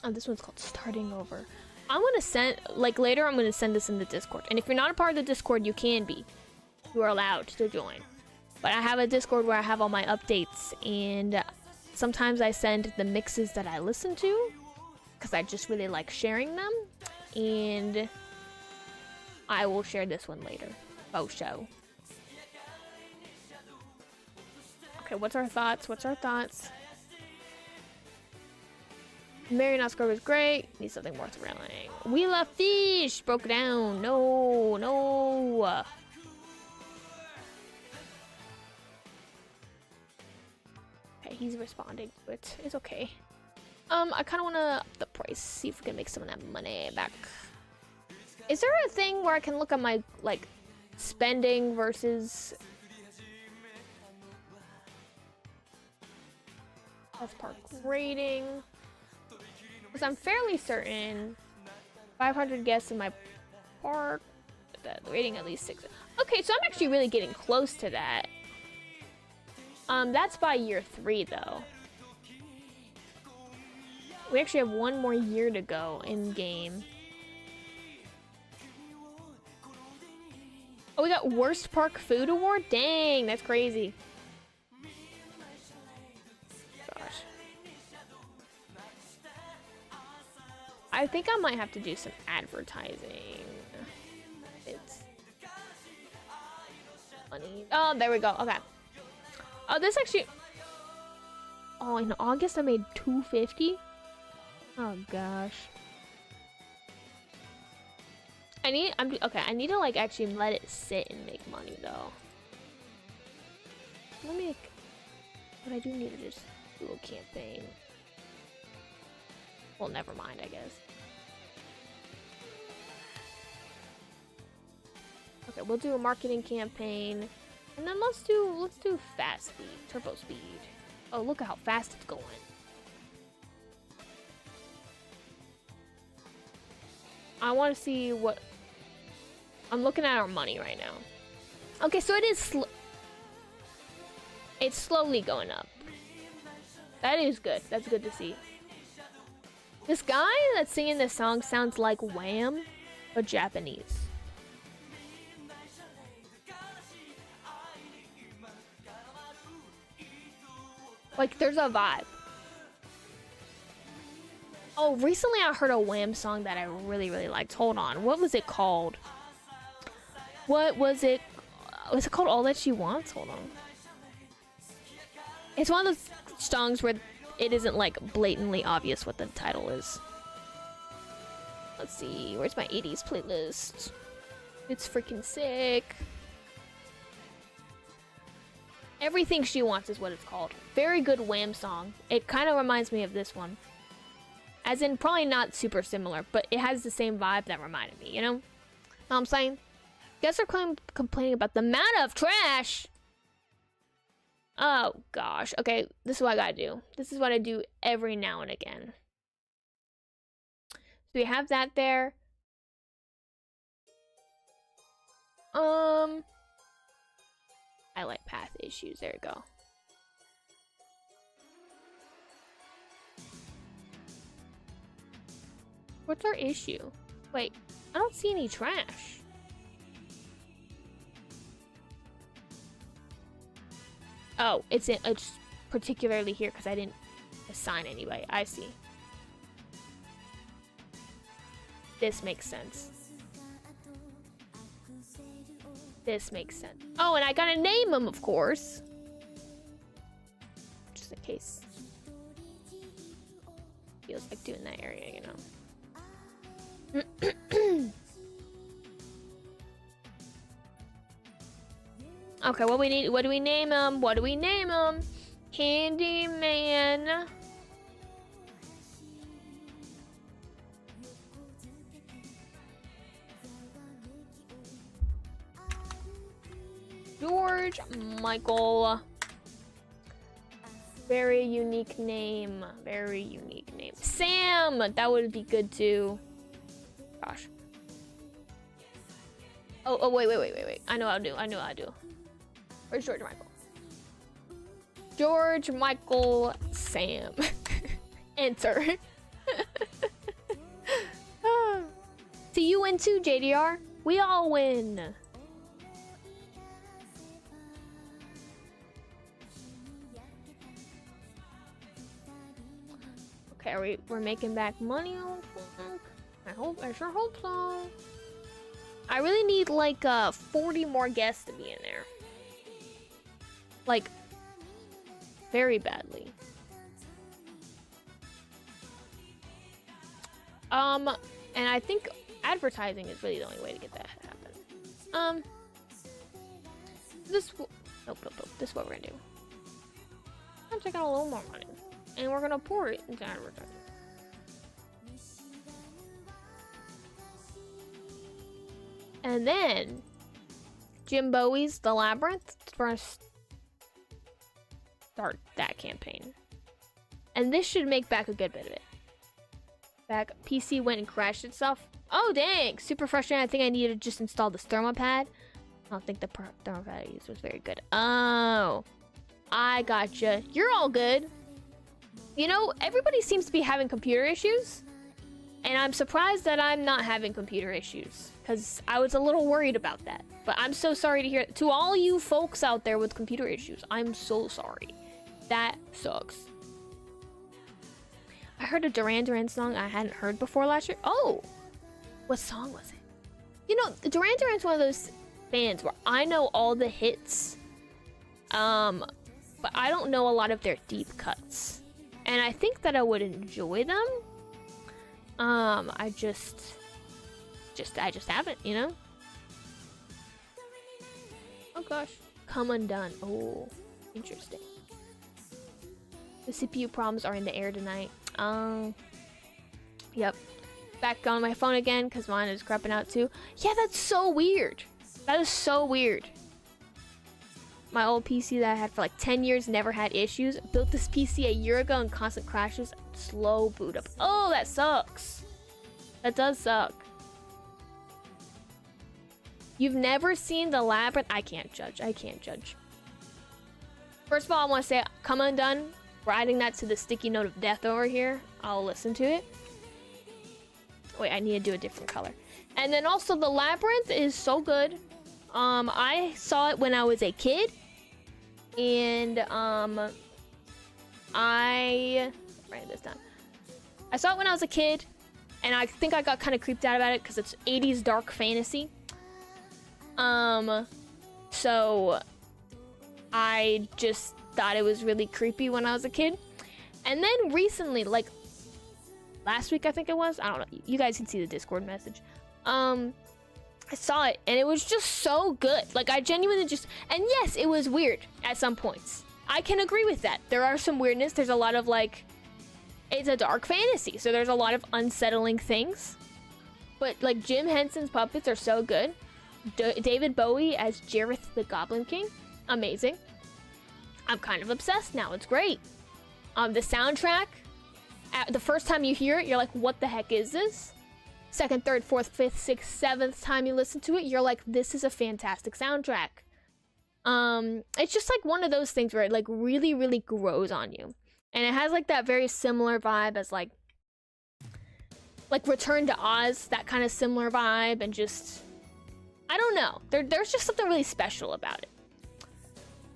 Speaker 1: Oh, this one's called Starting Over. I'm gonna send, like, later I'm gonna send this in the Discord. And if you're not a part of the Discord, you can be. You are allowed to join. But I have a Discord where I have all my updates, and sometimes I send the mixes that I listen to, because I just really like sharing them. And I will share this one later. Oh, show. Okay, what's our thoughts? Mary Not Square was great. Need something more thrilling. We Love Fish broke down. No. Okay, he's responding, but it's okay. I kind of want to up the price, see if we can make some of that money back. Is there a thing where I can look at my, like, spending versus... That's park rating. Because I'm fairly certain 500 guests in my park, the rating at least 6. Okay, so I'm actually really getting close to that. That's by year 3 though. We actually have 1 more year to go in game. Oh, we got worst park food award? Dang, that's crazy. Gosh. I think I might have to do some advertising. It's funny. Oh, there we go. Okay. Oh, this actually... Oh, in August I made $250. Oh gosh. I need to like actually let it sit and make money though. But I do need to just do a campaign. Well, never mind, I guess. Okay, we'll do a marketing campaign. And then let's do fast speed, turbo speed. Oh, look at how fast it's going. I want to see what... I'm looking at our money right now. Okay, so it is it's slowly going up. That is good. That's good to see. This guy that's singing this song sounds like Wham, but Japanese. Like, there's a vibe. Oh, recently I heard a Wham song that I really, really liked. Hold on. What was it called? What was it? Was it called All That She Wants? Hold on. It's one of those songs where it isn't, like, blatantly obvious what the title is. Let's see. Where's my 80s playlist? It's freaking sick. Everything She Wants is what it's called. Very good Wham song. It kind of reminds me of this one. As in, probably not super similar, but it has the same vibe that reminded me, you know? Know what I'm saying? Guests are complaining about the amount of trash. Oh, gosh. Okay, this is what I gotta do. This is what I do every now and again. So we have that there. Highlight path issues. There we go. What's our issue? Wait, I don't see any trash. Oh, it's particularly here because I didn't assign anybody. I see. This makes sense. This makes sense. Oh, and I gotta name them, of course. Just in case. Feels like doing that area, you know. Okay, what do we name him? What do we name him? Candyman. George Michael. Very unique name. Very unique name. Sam! That would be good too. Gosh. Oh, wait. I know how to do. Where's George Michael? George Michael Sam. Enter. So you win too, JDR. We all win. Okay, we're making back money. I sure hope so. I really need like 40 more guests to be in there. Like, very badly. And I think advertising is really the only way to get that to happen. Nope. This is what we're gonna do. Let's take out a little more money. And we're gonna pour it into advertising. And then Jim Bowie's The Labyrinth. First start that campaign. And this should make back a good bit of it. Back PC went and crashed itself. Oh dang! Super frustrating. I think I needed to just install this thermopad. I don't think the thermopad I used was very good. Oh, I gotcha. You're all good. You know, everybody seems to be having computer issues. And I'm surprised that I'm not having computer issues. Because I was a little worried about that. But I'm so sorry to hear. To all you folks out there with computer issues, I'm so sorry. That sucks. I heard a Duran Duran song I hadn't heard before last year. Oh! What song was it? You know, Duran Duran's one of those bands where I know all the hits. But I don't know a lot of their deep cuts. And I think that I would enjoy them. I just haven't, you know? Oh gosh. Come Undone. Oh, interesting. The CPU problems are in the air tonight. Yep. Back on my phone again because mine is crapping out too. Yeah, that's so weird. That is so weird. My old PC that I had for like 10 years never had issues. Built this PC a year ago and constant crashes. Slow boot up. Oh, that sucks. That does suck. You've never seen The Labyrinth? I can't judge. I can't judge. First of all, I want to say, Come Undone. We're adding that to the sticky note of death over here. I'll listen to it. Wait, I need to do a different color. And then also, The Labyrinth is so good. I saw it when I was a kid. And, write this down. I saw it when I was a kid. And I think I got kind of creeped out about it because it's 80s dark fantasy. So I just thought it was really creepy when I was a kid. And then recently, like last week I think it was, I don't know, you guys can see the Discord message. I saw it and it was just so good. Like I genuinely just, and yes, it was weird at some points. I can agree with that. There are some weirdness. There's a lot of like, it's a dark fantasy, so there's a lot of unsettling things. But like Jim Henson's puppets are so good. David Bowie as Jareth the Goblin King, amazing. I'm kind of obsessed now. It's great. The soundtrack, the first time you hear it, you're like, what the heck is this? Second, third, fourth, fifth, sixth, seventh time you listen to it, you're like, this is a fantastic soundtrack. It's just like one of those things where it like really, really grows on you. And it has like that very similar vibe as like Return to Oz, that kind of similar vibe, and just, I don't know. There's just something really special about it.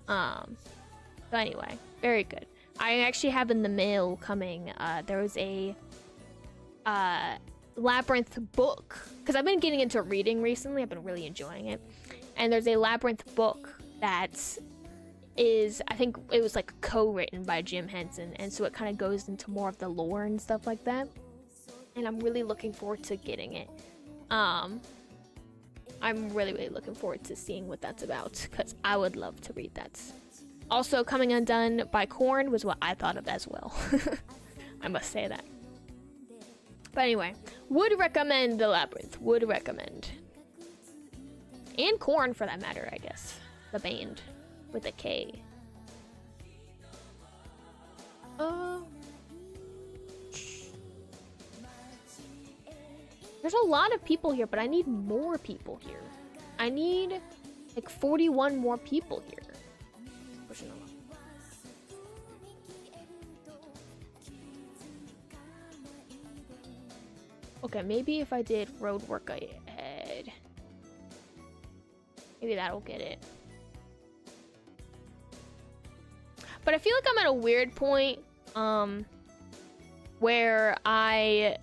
Speaker 1: But anyway, very good. I actually have in the mail coming, there was a Labyrinth book, because I've been getting into reading recently. I've been really enjoying it. And there's a Labyrinth book that is, I think it was like co-written by Jim Henson, and so it kind of goes into more of the lore and stuff like that. And I'm really looking forward to getting it. I'm really, really looking forward to seeing what that's about, because I would love to read that. Also, Coming Undone by Korn was what I thought of as well. I must say that. But anyway, would recommend The Labyrinth. Would recommend. And Korn, for that matter, I guess. The band. With a K. There's a lot of people here, but I need more people here. I need like 41 more people here. Pushing along. Okay, maybe if I did road work ahead, maybe that'll get it. But I feel like I'm at a weird point, where I'm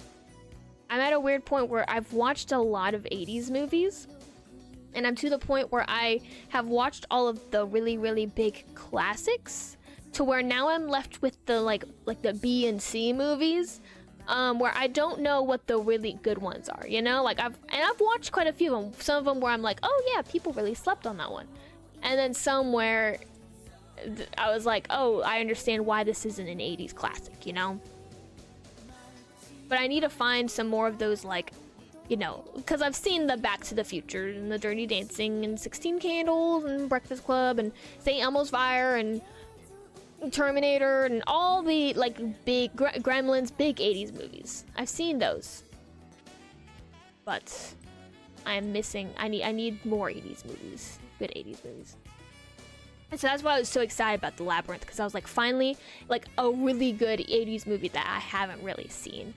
Speaker 1: at a weird point where I've watched a lot of 80s movies, and I'm to the point where I have watched all of the really, really big classics, to where now I'm left with the like the B and C movies, where I don't know what the really good ones are, you know? Like I've watched quite a few of them. Some of them where I'm like, oh yeah, people really slept on that one. And then some where I was like, oh, I understand why this isn't an 80s classic, you know? But I need to find some more of those, like, you know, because I've seen the Back to the Future and the Dirty Dancing and 16 Candles and Breakfast Club and St. Elmo's Fire and Terminator and all the, like, big Gremlins, big 80s movies. I've seen those. But I'm missing, I need more 80s movies, good 80s movies. And so that's why I was so excited about The Labyrinth, because I was like, finally, like, a really good 80s movie that I haven't really seen.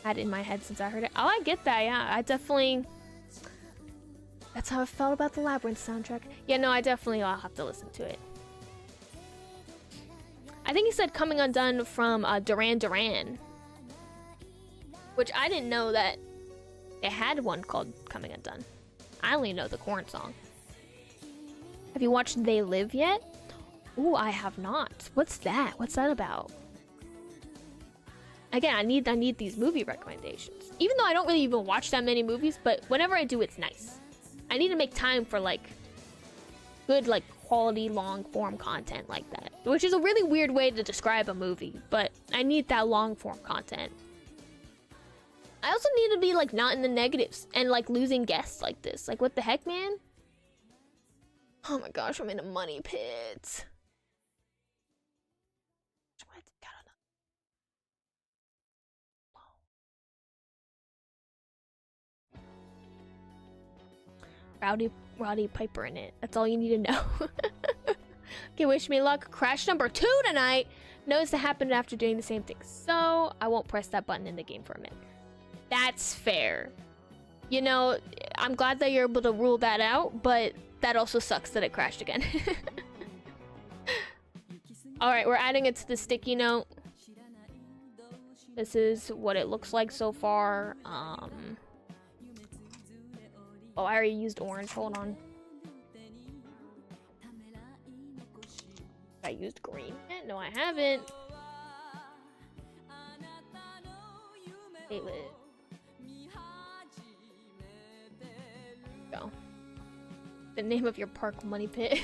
Speaker 1: Had it in my head since I heard it. Oh, I get that, yeah. I definitely... That's how I felt about the Labyrinth soundtrack. Yeah, no, I'll have to listen to it. I think he said Coming Undone from Duran Duran. Which I didn't know that it had one called Coming Undone. I only know the Korn song. Have you watched They Live yet? Ooh, I have not. What's that? What's that about? Again, I need these movie recommendations. Even though I don't really even watch that many movies, but whenever I do, it's nice. I need to make time for, like, good, like, quality, long-form content like that. Which is a really weird way to describe a movie, but I need that long-form content. I also need to be, like, not in the negatives and, like, losing guests like this. Like, what the heck, man? Oh my gosh, I'm in a money pit. Rowdy Piper in it. That's all you need to know. Okay, wish me luck. Crash number 2 tonight. Knows to happen after doing the same thing. So, I won't press that button in the game for a minute. That's fair. You know, I'm glad that you're able to rule that out, but that also sucks that it crashed again. Alright, we're adding it to the sticky note. This is what it looks like so far. Oh, I already used orange. Hold on. I used green. No, I haven't. Wait. Go. The name of your park, Money Pit.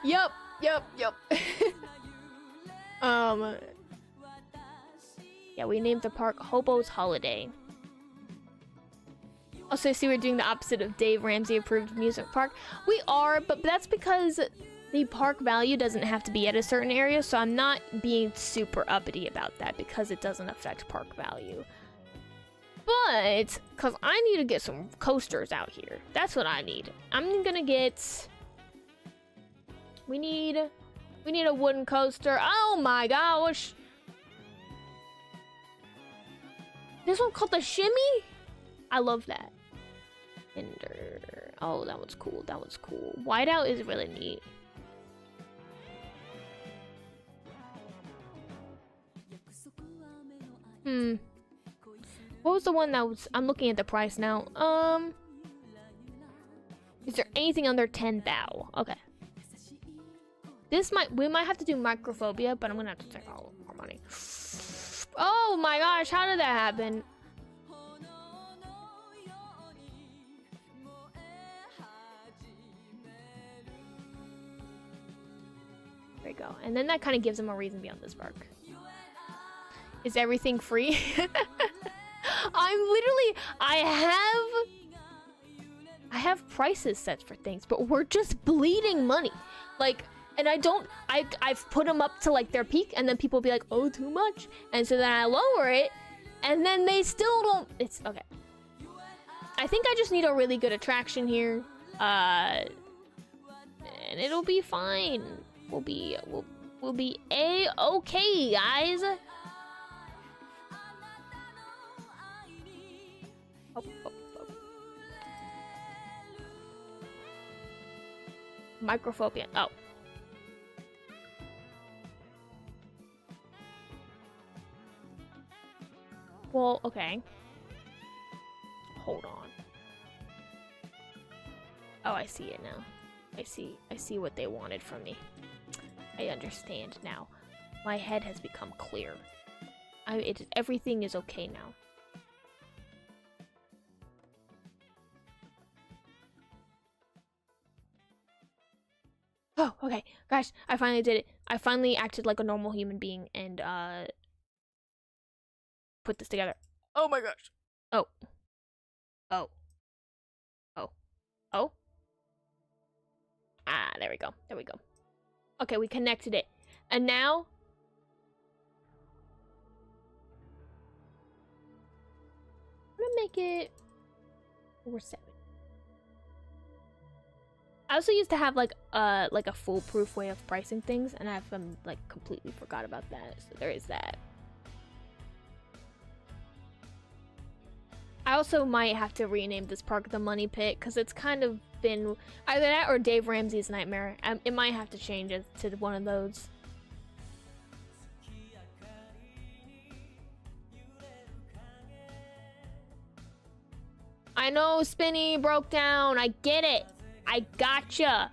Speaker 1: Yup. Yeah, we named the park Hobo's Holiday. Also, see, we're doing the opposite of Dave Ramsey approved music park. We are, but that's because the park value doesn't have to be at a certain area, so I'm not being super uppity about that because it doesn't affect park value. But, because I need to get some coasters out here. That's what I need. I'm gonna get... We need a wooden coaster. Oh my gosh! This one called the Shimmy? I love that. Ender. Oh, that one's cool. That one's cool. Whiteout is really neat. What was the one that was... I'm looking at the price now. Is there anything under 10,000? Okay. We might have to do Microphobia, but I'm gonna have to take all more money. Oh my gosh, how did that happen? There you go. And then that kind of gives them a reason to be on this park. Is everything free? I have prices set for things, but we're just bleeding money. Like, and I've put them up to like their peak, and then people be like, oh, too much. And so then I lower it, and then they still don't, it's, okay. I think I just need a really good attraction here. And it'll be fine. We'll be A-okay, guys. Oh. Microphobia. Oh. Well, okay. Hold on. Oh, I see it now. I see what they wanted from me. I understand now. My head has become clear. Everything is okay now. Oh, okay. Guys, I finally did it. I finally acted like a normal human being and put this together. Oh my gosh. Oh. Oh. Oh. Oh. Ah, there we go. There we go. Okay, we connected it. And now I'm gonna make it 4-7. I also used to have like a foolproof way of pricing things, and I've like completely forgot about that. So there is that. I also might have to rename this park the Money Pit because it's kind of been either that or Dave Ramsey's Nightmare. It might have to change it to one of those. I know Spinny broke down. I get it. I gotcha.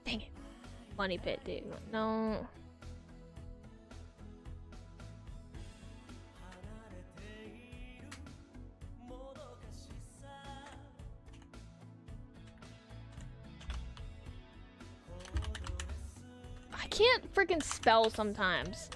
Speaker 1: Dang it. Money Pit, dude. No. I can't freaking spell sometimes.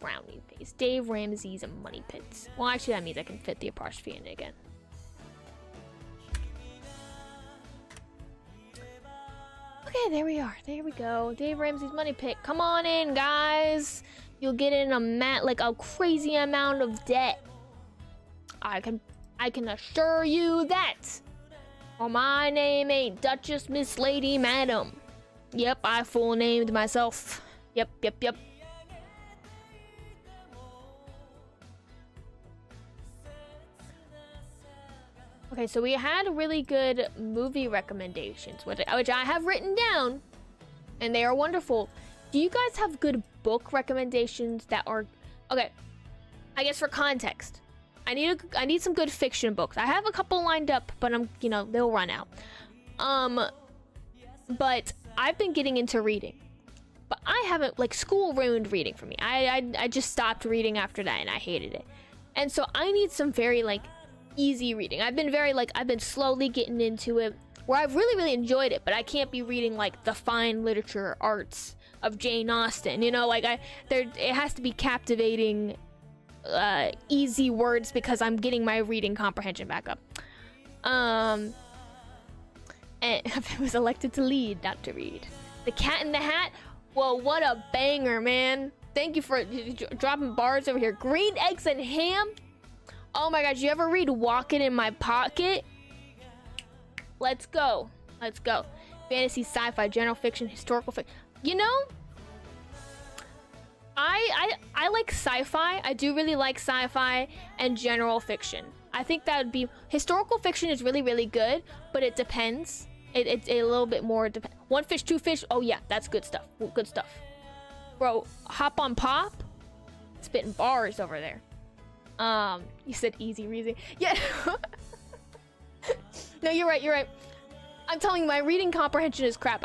Speaker 1: Brownie face. Dave Ramsey's and Money Pits. Well, actually, that means I can fit the apostrophe in it again. Okay, there we are. There we go. Dave Ramsey's Money Pit. Come on in, guys. You'll get in a crazy amount of debt. I can assure you that. Well, my name ain't Duchess Miss Lady Madam. Yep, I full named myself. Yep. Okay, so we had really good movie recommendations, which I have written down, and they are wonderful. Do you guys have good book recommendations that are... Okay, I guess for context, I need some good fiction books. I have a couple lined up, but they'll run out. But I've been getting into reading, but I haven't, school ruined reading for me. I just stopped reading after that, and I hated it. And so I need some very, easy reading. I've been slowly getting into it where I've really enjoyed it, but I can't be reading the fine literature arts of Jane Austen, it has to be captivating, easy words because I'm getting my reading comprehension back up. And I was elected to lead, not to read. The Cat in the Hat. Whoa, what a banger, man. Thank you for dropping bars over here. Green Eggs and Ham. Oh my gosh, you ever read Walking in My Pocket? Let's go. Fantasy, sci-fi, general fiction, historical fiction. I like sci-fi. I do really like sci-fi and general fiction. I think that would be... Historical fiction is really good, but it depends. It's a little bit more... One fish, two fish. Oh yeah, that's good stuff. Good stuff. Bro, Hop on Pop? Spitting bars over there. You said easy reading. Yeah. No, you're right. I'm telling you, my reading comprehension is crap.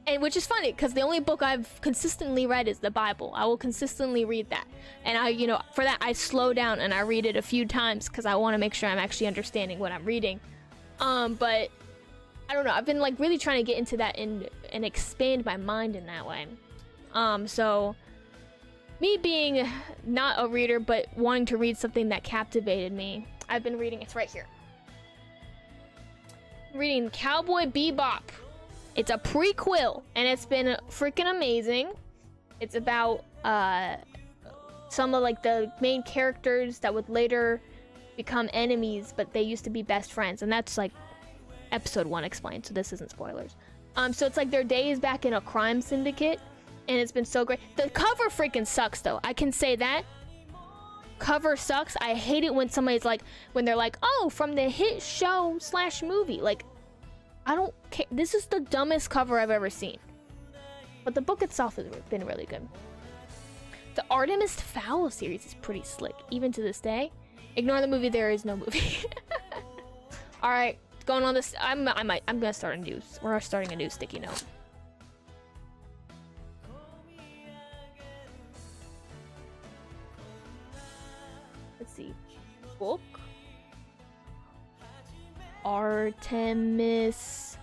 Speaker 1: And which is funny, because the only book I've consistently read is the Bible. I will consistently read that. And for that, I slow down and I read it a few times, because I want to make sure I'm actually understanding what I'm reading. But, I don't know, I've been, really trying to get into that and expand my mind in that way. So... Me being not a reader, but wanting to read something that captivated me, I've been reading, it's right here. I'm reading Cowboy Bebop. It's a prequel, and it's been freaking amazing. It's about some of the main characters that would later become enemies, but they used to be best friends, and that's episode 1 explained, so this isn't spoilers. So it's their days back in a crime syndicate. And it's been so great. The cover freaking sucks, though. I can say that. Cover sucks. I hate it when somebody's when they're oh, from the hit show / movie. I don't care. This is the dumbest cover I've ever seen. But the book itself has been really good. The Artemis Fowl series is pretty slick, even to this day. Ignore the movie, there is no movie. Alright, going on this. I'm gonna start a new. We're starting a new sticky note. Let's see. Book. Artemis.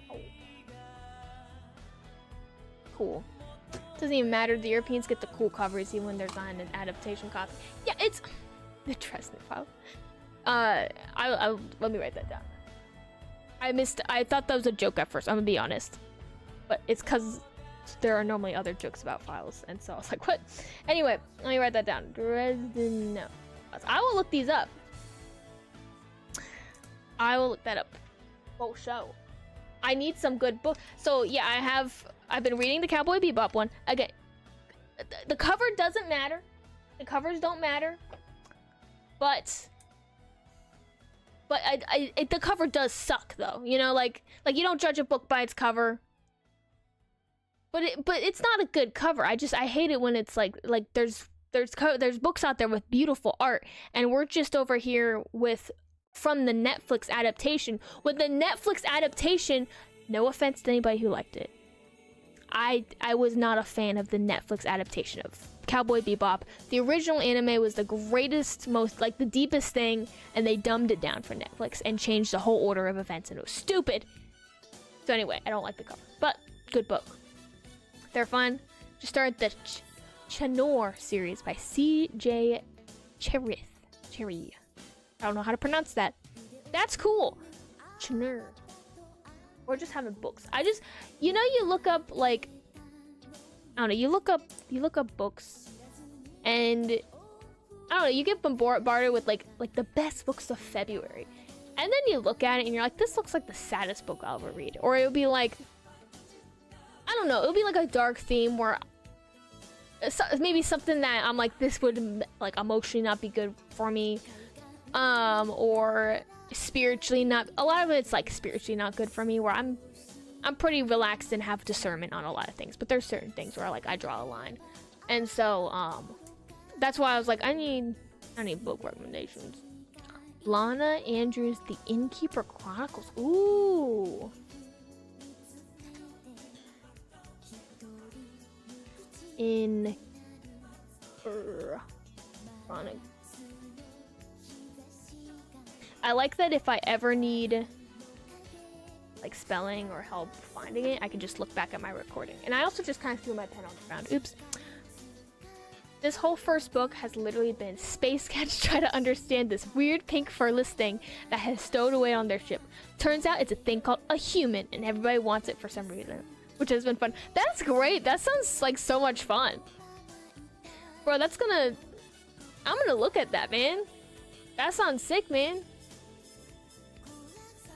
Speaker 1: Oh. Cool. Doesn't even matter. The Europeans get the cool covers even when there's not an adaptation copy. Yeah, it's the Dresden File. Let me write that down. I thought that was a joke at first. I'm gonna be honest, but it's because there are normally other jokes about files, and so I was like, what? Anyway, let me write that down. Dresden. No. I will look these up. I will look that up. Oh, show. I need some good book. So yeah, I've been reading the Cowboy Bebop one. Again, the cover doesn't matter. The covers don't matter. But the cover does suck though. You know, like you don't judge a book by its cover. But it's not a good cover. I hate it when it's like there's books out there with beautiful art, and we're just over here with from the Netflix adaptation. With the Netflix adaptation, no offense to anybody who liked it, I was not a fan of the Netflix adaptation of Cowboy Bebop. The original anime was the greatest, most like the deepest thing, and they dumbed it down for Netflix and changed the whole order of events, and it was stupid. So anyway, I don't like the cover, but good book. They're fun. Just started the Chanor series by C.J. Cherith. Cherry. I don't know how to pronounce that. That's cool. Chanor. Or just having books. You look up like, I don't know, you look up books, and I don't know, you get bombarded with like the best books of February, and then you look at it and you're like, this looks like the saddest book I'll ever read. Or it would be like, I don't know, it would be like a dark theme where maybe something that I'm like, this would like emotionally not be good for me, or spiritually not. A lot of it's like spiritually not good for me, where I'm pretty relaxed and have discernment on a lot of things, but there's certain things where like I draw a line, and so that's why I was like, I need book recommendations. Lana Andrews, The Innkeeper Chronicles. Ooh. Chronic. I like that if I ever need like spelling or help finding it, I can just look back at my recording. And I also just kind of threw my pen on the ground. Oops. This whole first book has literally been space cats try to understand this weird pink furless thing that has stowed away on their ship. Turns out it's a thing called a human, and everybody wants it for some reason, which has been fun. That's great. That sounds like so much fun. Bro, I'm gonna look at that, man. That sounds sick, man.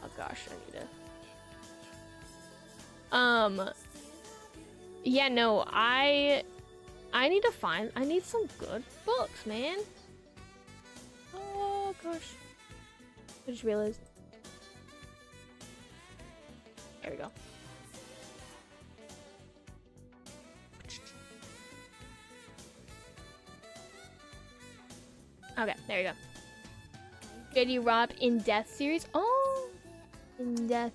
Speaker 1: Oh gosh, I need to. Yeah, no, I need some good books, man. Oh gosh. I just realized. There we go. Okay, there you go. JD Robb In Death series. Oh, In Death.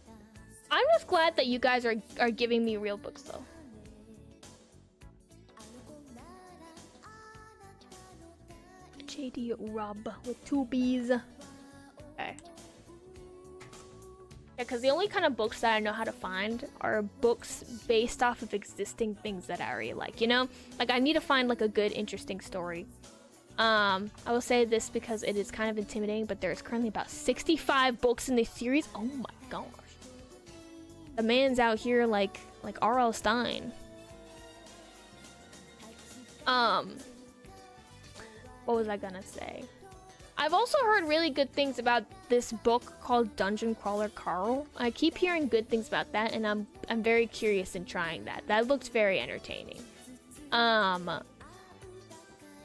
Speaker 1: I'm just glad that you guys are giving me real books though. JD Robb with 2 B's. Okay. Yeah, because the only kind of books that I know how to find are books based off of existing things that I already like, you know? Like, I need to find, like, a good, interesting story. I will say this because it is kind of intimidating, but there's currently about 65 books in this series. Oh my gosh. The man's out here like R.L. Stein. What was I gonna say? I've also heard really good things about this book called Dungeon Crawler Carl. I keep hearing good things about that, and I'm very curious in trying that. That looked very entertaining.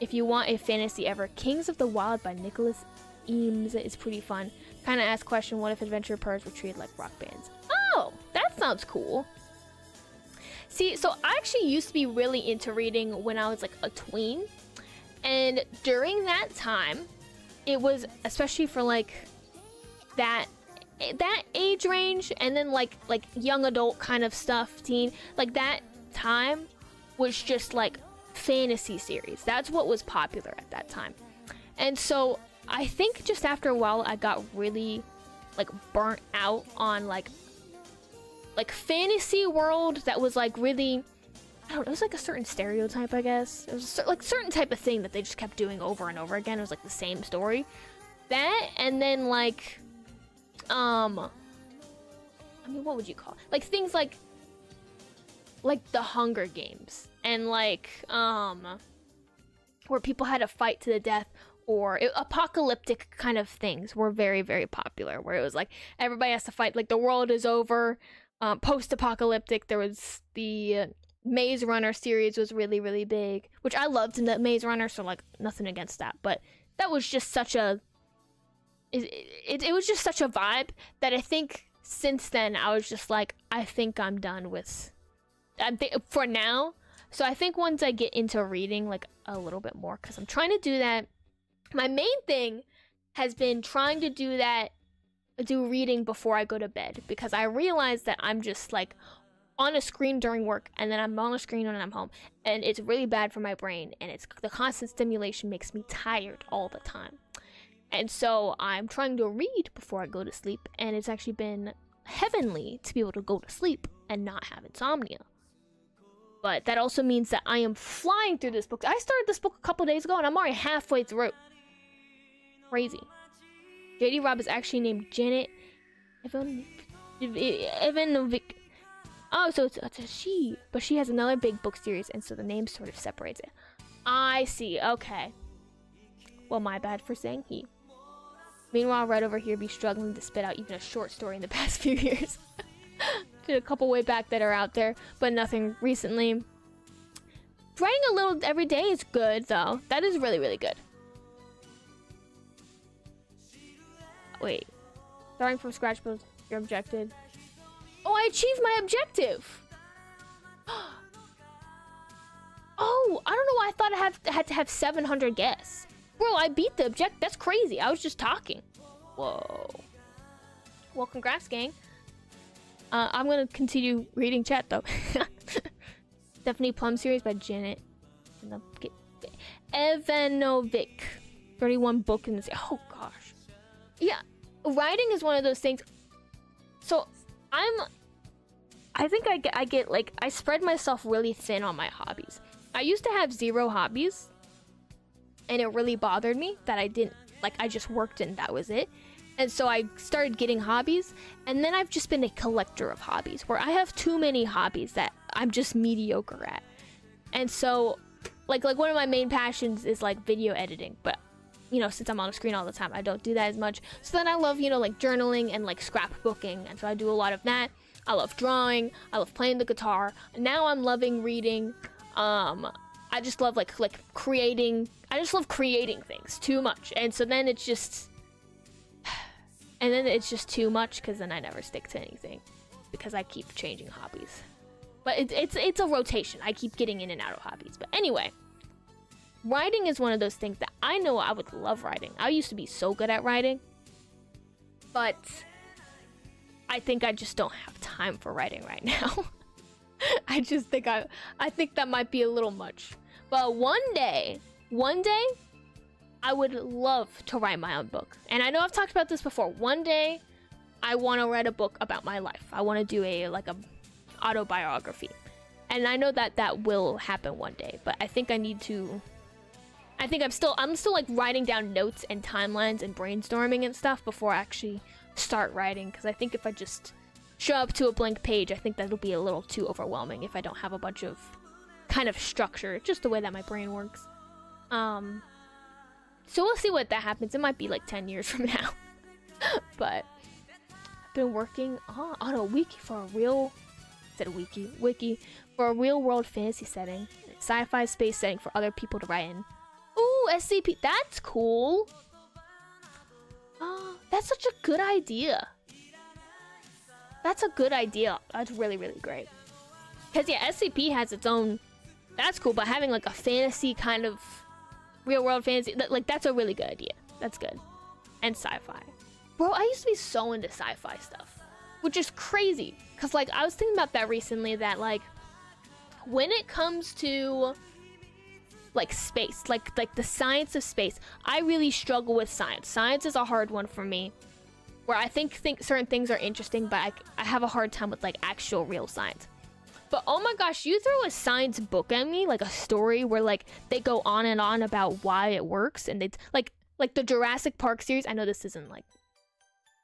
Speaker 1: If you want a fantasy ever, Kings of the Wild by Nicholas Eames is pretty fun. Kind of ask question, what if adventure purrs were treated like rock bands? Oh, that sounds cool. See, so I actually used to be really into reading when I was like a tween. And during that time, it was, especially for like that age range, and then like young adult kind of stuff, teen, like that time was just like fantasy series. That's what was popular at that time. And so I think just after a while I got really like burnt out on like fantasy world that was like really, I don't know, it was like a certain stereotype, I guess. It was like certain type of thing that they just kept doing over and over again. It was like the same story. That, and then like I mean, what would you call it? Like things like the Hunger Games, and like where people had to fight to the death, or apocalyptic kind of things were very, very popular, where it was like everybody has to fight, like the world is over. Post-apocalyptic, there was the Maze Runner series was really, really big, which I loved in the Maze Runner, so like nothing against that, but that was just such a it was just such a vibe that I think since then I was just like, I think I'm done with for now. So I think once I get into reading like a little bit more, because I'm trying to do that, my main thing has been trying to do reading before I go to bed, because I realize that I'm just like on a screen during work, and then I'm on a screen when I'm home, and it's really bad for my brain, and it's the constant stimulation makes me tired all the time. And so I'm trying to read before I go to sleep, and it's actually been heavenly to be able to go to sleep and not have insomnia. But that also means that I am flying through this book. I started this book a couple days ago, and I'm already halfway through. Crazy. JD Robb is actually named Janet Ivanovic. Oh, so it's a she. But she has another big book series, and so the name sort of separates it. I see. Okay. Well, my bad for saying he. Meanwhile, right over here be struggling to spit out even a short story in the past few years. Did a couple way back that are out there, but nothing recently. Writing a little every day is good, though. That is really, really good. Wait. Starting from scratch was your objective. Oh, I achieved my objective! Oh, I don't know why I thought I had to have 700 guests. Bro, I beat the objective. That's crazy. I was just talking. Whoa. Well, congrats, gang. I'm gonna continue reading chat, though. Stephanie Plum series by Janet Ivanovic. 31 book in this. Oh, gosh. Yeah. Writing is one of those things. So I think I get like, I spread myself really thin on my hobbies. I used to have 0 hobbies, and it really bothered me that I didn't, like, I just worked and that was it. And so I started getting hobbies, and then I've just been a collector of hobbies, where I have too many hobbies that I'm just mediocre at. And so like one of my main passions is like video editing, but you know, since I'm on the screen all the time, I don't do that as much. So then I love, you know, like journaling and like scrapbooking, and so I do a lot of that. I love drawing, I love playing the guitar. Now I'm loving reading. I just love like creating. I just love creating things too much, and so then it's just too much, because then I never stick to anything because I keep changing hobbies. But it's a rotation. I keep getting in and out of hobbies. But anyway, writing is one of those things that I know I would love writing. I used to be so good at writing, but I think I just don't have time for writing right now. I think that might be a little much. But one day, I would love to write my own book. And I know I've talked about this before. One day, I want to write a book about my life. I want to do a autobiography. And I know that will happen one day, but I think I'm still like writing down notes and timelines and brainstorming and stuff before I actually start writing, because I think if I just show up to a blank page, I think that'll be a little too overwhelming if I don't have a bunch of kind of structure, just the way that my brain works. So we'll see what that happens. It might be like 10 years from now. But I've been working on a wiki for a real wiki for a real world fantasy setting, sci-fi space setting for other people to write in. Ooh, SCP, that's cool. Oh, that's such a good idea. That's a good idea. That's really, really great. Because, yeah, SCP has its own... That's cool, but having, like, a fantasy kind of... real-world fantasy... Like, that's a really good idea. That's good. And sci-fi. Bro, I used to be so into sci-fi stuff. Which is crazy. Because, like, I was thinking about that recently, that, like... when it comes to... like, space. Like the science of space. I really struggle with science. Science is a hard one for me. Where I think certain things are interesting, but I have a hard time with, like, actual real science. But oh my gosh, you throw a science book at me, like a story where, like, they go on and on about why it works, and they like the Jurassic Park series. I know this isn't, like,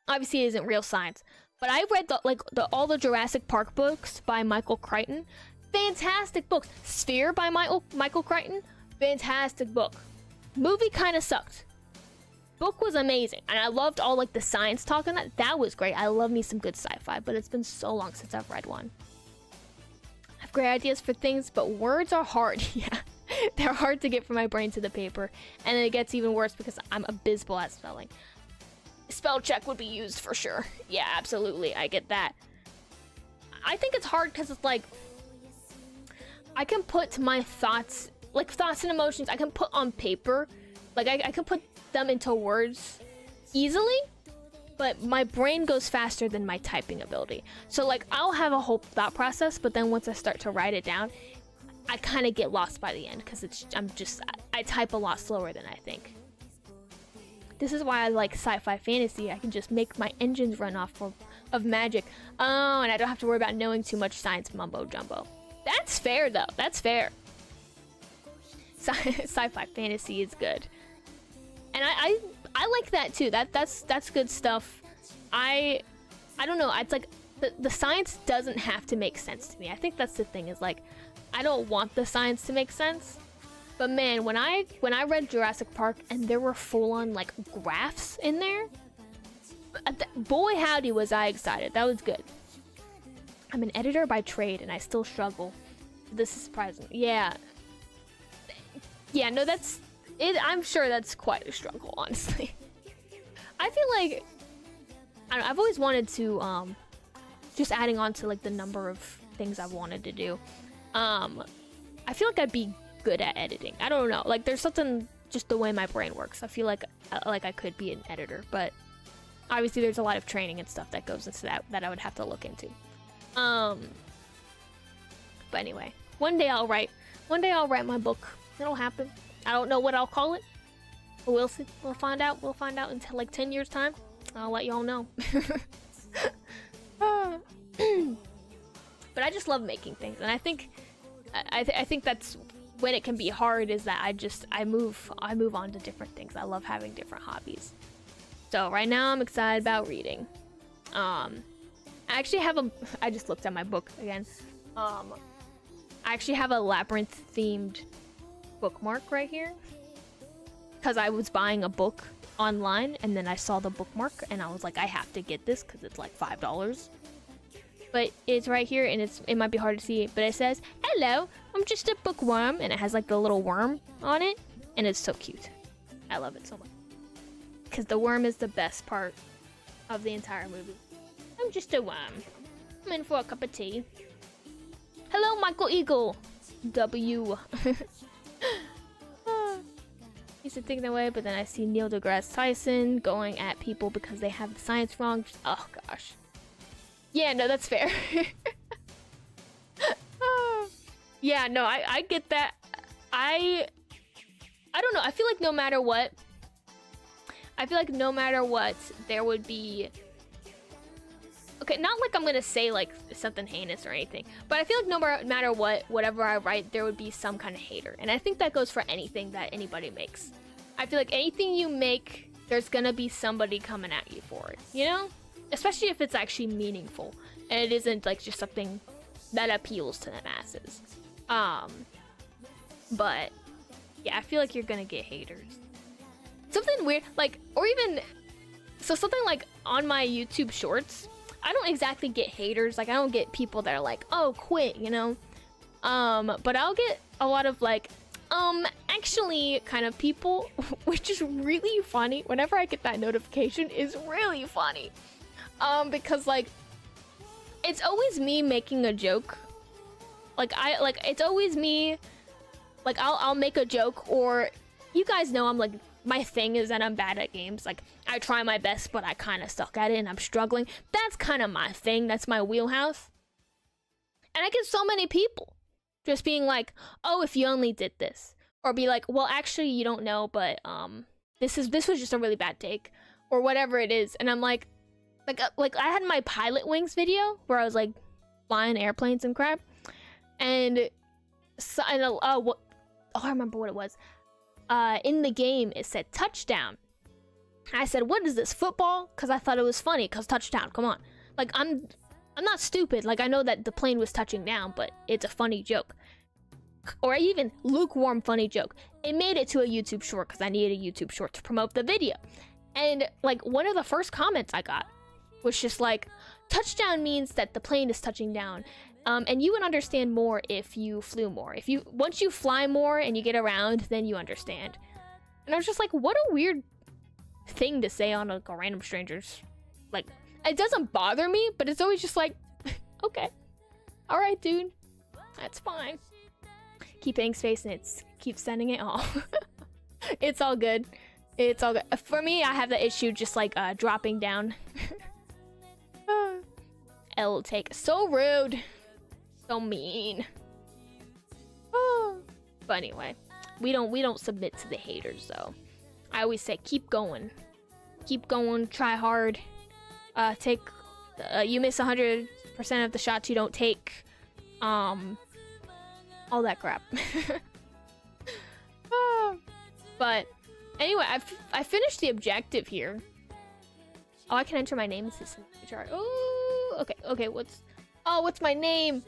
Speaker 1: obviously it isn't real science, but I read all the Jurassic Park books by Michael Crichton. Fantastic books. Sphere by Michael Crichton. Fantastic book. Movie kind of sucked. Book was amazing, and I loved all, like, the science talk on that. That was great. I love me some good sci-fi, but it's been so long since I've read one. I have great ideas for things, but words are hard. Yeah, they're hard to get from my brain to the paper, and then it gets even worse because I'm abysmal at spelling. Spell check would be used for sure. Yeah, absolutely. I get that. I think it's hard because it's like I can put my thoughts, like thoughts and emotions, I can put on paper. Like I can put them into words easily, but my brain goes faster than my typing ability. So, like, I'll have a whole thought process, but then once I start to write it down, I kind of get lost by the end because I type a lot slower than I think. This is why I like sci-fi fantasy. I can just make my engines run off of magic. Oh, and I don't have to worry about knowing too much science mumbo jumbo. That's fair though. That's fair. Sci-fi fantasy is good. And I like that too. That's good stuff. I don't know. It's like the science doesn't have to make sense to me. I think that's the thing, is like I don't want the science to make sense. But man, when I read Jurassic Park and there were full-on, like, graphs in there, boy howdy was I excited. That was good. I'm an editor by trade and I still struggle. This is surprising. Yeah. Yeah, no, that's it. I'm sure that's quite a struggle, honestly. I feel like I've always wanted to just adding on to, like, the number of things I've wanted to do. I feel like I'd be good at editing. I don't know. Like, there's something just the way my brain works. I feel like I could be an editor, but obviously there's a lot of training and stuff that goes into that I would have to look into. But anyway, one day I'll write my book. It'll happen. I don't know what I'll call it, but we'll see. We'll find out until like 10 years time. I'll let y'all know. But I just love making things, and I think that's when it can be hard, is that I move on to different things. I love having different hobbies. So right now I'm excited about reading. I actually have I just looked at my book again. I actually have a labyrinth themed bookmark right here, because I was buying a book online and then I saw the bookmark and I was like, I have to get this because it's like $5. But it's right here, and it might be hard to see, but it says, "Hello, I'm just a bookworm," and it has like the little worm on it, and it's so cute. I love it so much. Because the worm is the best part of the entire movie. I'm just a worm. I'm in for a cup of tea. Hello, Michael Eagle. W. Used to think that way, but then I see Neil deGrasse Tyson going at people because they have the science wrong. Oh gosh. Yeah, no, that's fair. Yeah, no, I get that. I don't know. I feel like no matter what, there would be... Okay, not like I'm gonna say like something heinous or anything, but I feel like no matter what, whatever I write, there would be some kind of hater. And I think that goes for anything that anybody makes. I feel like anything you make, there's gonna be somebody coming at you for it, you know? Especially if it's actually meaningful and it isn't like just something that appeals to the masses. But yeah, I feel like you're gonna get haters. Something weird, like, or even, so something like on my YouTube shorts, I don't exactly get haters. Like, I don't get people that are like, oh, quit, you know? But I'll get a lot of like, actually kind of people, which is really funny. Whenever I get that notification, it's really funny. Because like, it's always me making a joke. Like it's always me. Like I'll make a joke, or you guys know I'm like, my thing is that I'm bad at games. Like I try my best, but I kind of suck at it and I'm struggling. That's kind of my thing. That's my wheelhouse. And I get so many people just being like, oh, if you only did this. Or be like, well, actually you don't know, but this was just a really bad take. Or whatever it is. And I'm like I had my pilot wings video where I was like flying airplanes and crap. And so, I remember what it was. In the game, it said touchdown. I said, what is this, football? Because I thought it was funny, because touchdown, come on. Like, I'm not stupid. Like, I know that the plane was touching down, but it's a funny joke. Or even lukewarm funny joke. It made it to a YouTube short, because I needed a YouTube short to promote the video. And, like, one of the first comments I got was just like, touchdown means that the plane is touching down. And you would understand more if you flew more. Once you fly more and you get around, then you understand. And I was just like, what a weird thing to say on like a random stranger's. Like, it doesn't bother me, but it's always just like, okay, all right, dude, that's fine. Keep hitting space and keep sending it off. It's all good. It's all good. For me, I have the issue just like dropping down. L take. So rude. So mean. But anyway, we don't submit to the haters though. I always say keep going, try hard. You miss 100% of the shots you don't take. All that crap. But anyway, I finished the objective here. Oh, I can enter my name system chart. Oh, okay. What's my name?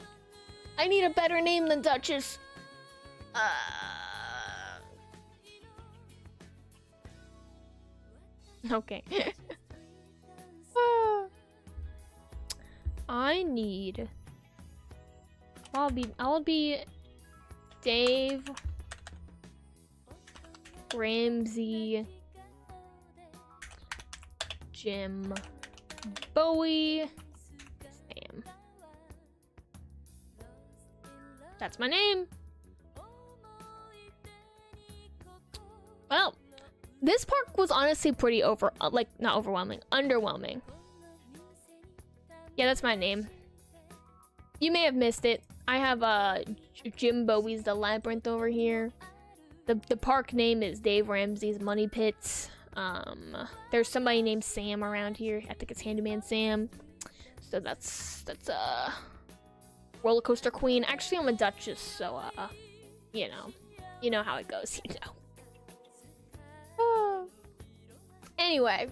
Speaker 1: I need a better name than Duchess. Okay. I'll be Dave Ramsey Jim Bowie Sam. That's my name. Well, this park was honestly pretty not overwhelming, underwhelming. Yeah, that's my name. You may have missed it. I have Jim Bowie's The Labyrinth over here. The park name is Dave Ramsey's Money Pits. There's somebody named Sam around here. I think it's Handyman Sam. So that's Rollercoaster Queen. Actually, I'm a Duchess, so you know how it goes. Anyway,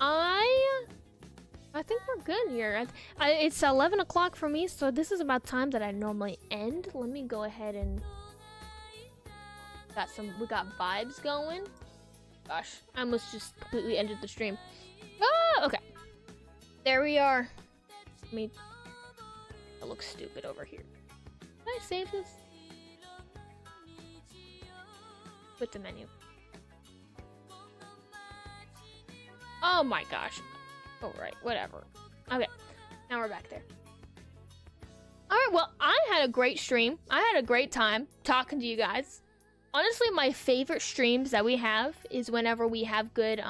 Speaker 1: I think we're good here. It's 11 o'clock for me, so this is about time that I normally end. Let me go ahead and we got vibes going. Gosh, I almost just completely ended the stream. Okay. There we are. I look stupid over here. Can I save this? With the menu. Oh my gosh. Alright, whatever. Okay, now we're back there. Alright, well, I had a great stream. I had a great time talking to you guys. Honestly, my favorite streams that we have is whenever we have good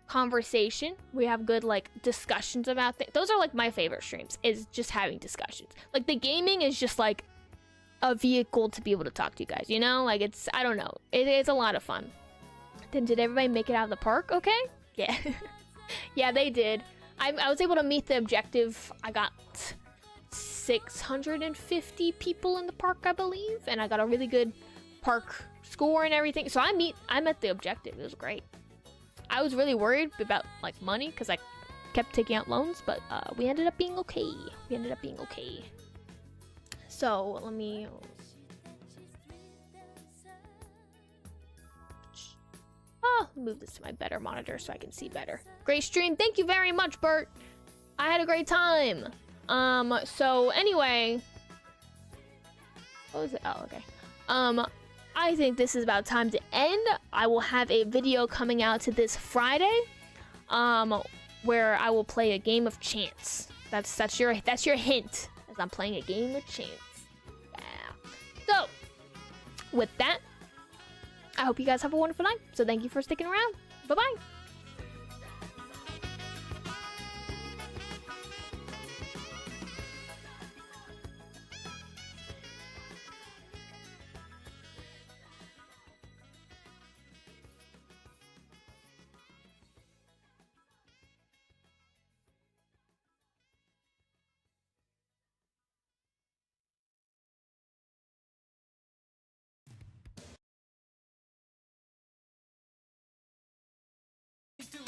Speaker 1: conversation. We have good like discussions about things. Those are like my favorite streams, is just having discussions. Like the gaming is just like a vehicle to be able to talk to you guys, you know? Like it's, I don't know. It's a lot of fun. Then did everybody make it out of the park okay? Yeah. Yeah, they did. I was able to meet the objective. I got 650 people in the park, I believe. And I got a really good park score and everything. So I met the objective. It was great. I was really worried about like money because I kept taking out loans, but we ended up being okay. So let me move this to my better monitor so I can see better. Great stream. Thank you very much, Bert. I had a great time. So anyway, what was it? Oh, okay. I think this is about time to end. I will have a video coming out to this Friday, where I will play a game of chance. That's your hint, as I'm playing a game of chance. Yeah. So, with that, I hope you guys have a wonderful night. So thank you for sticking around. Bye-bye.
Speaker 3: Do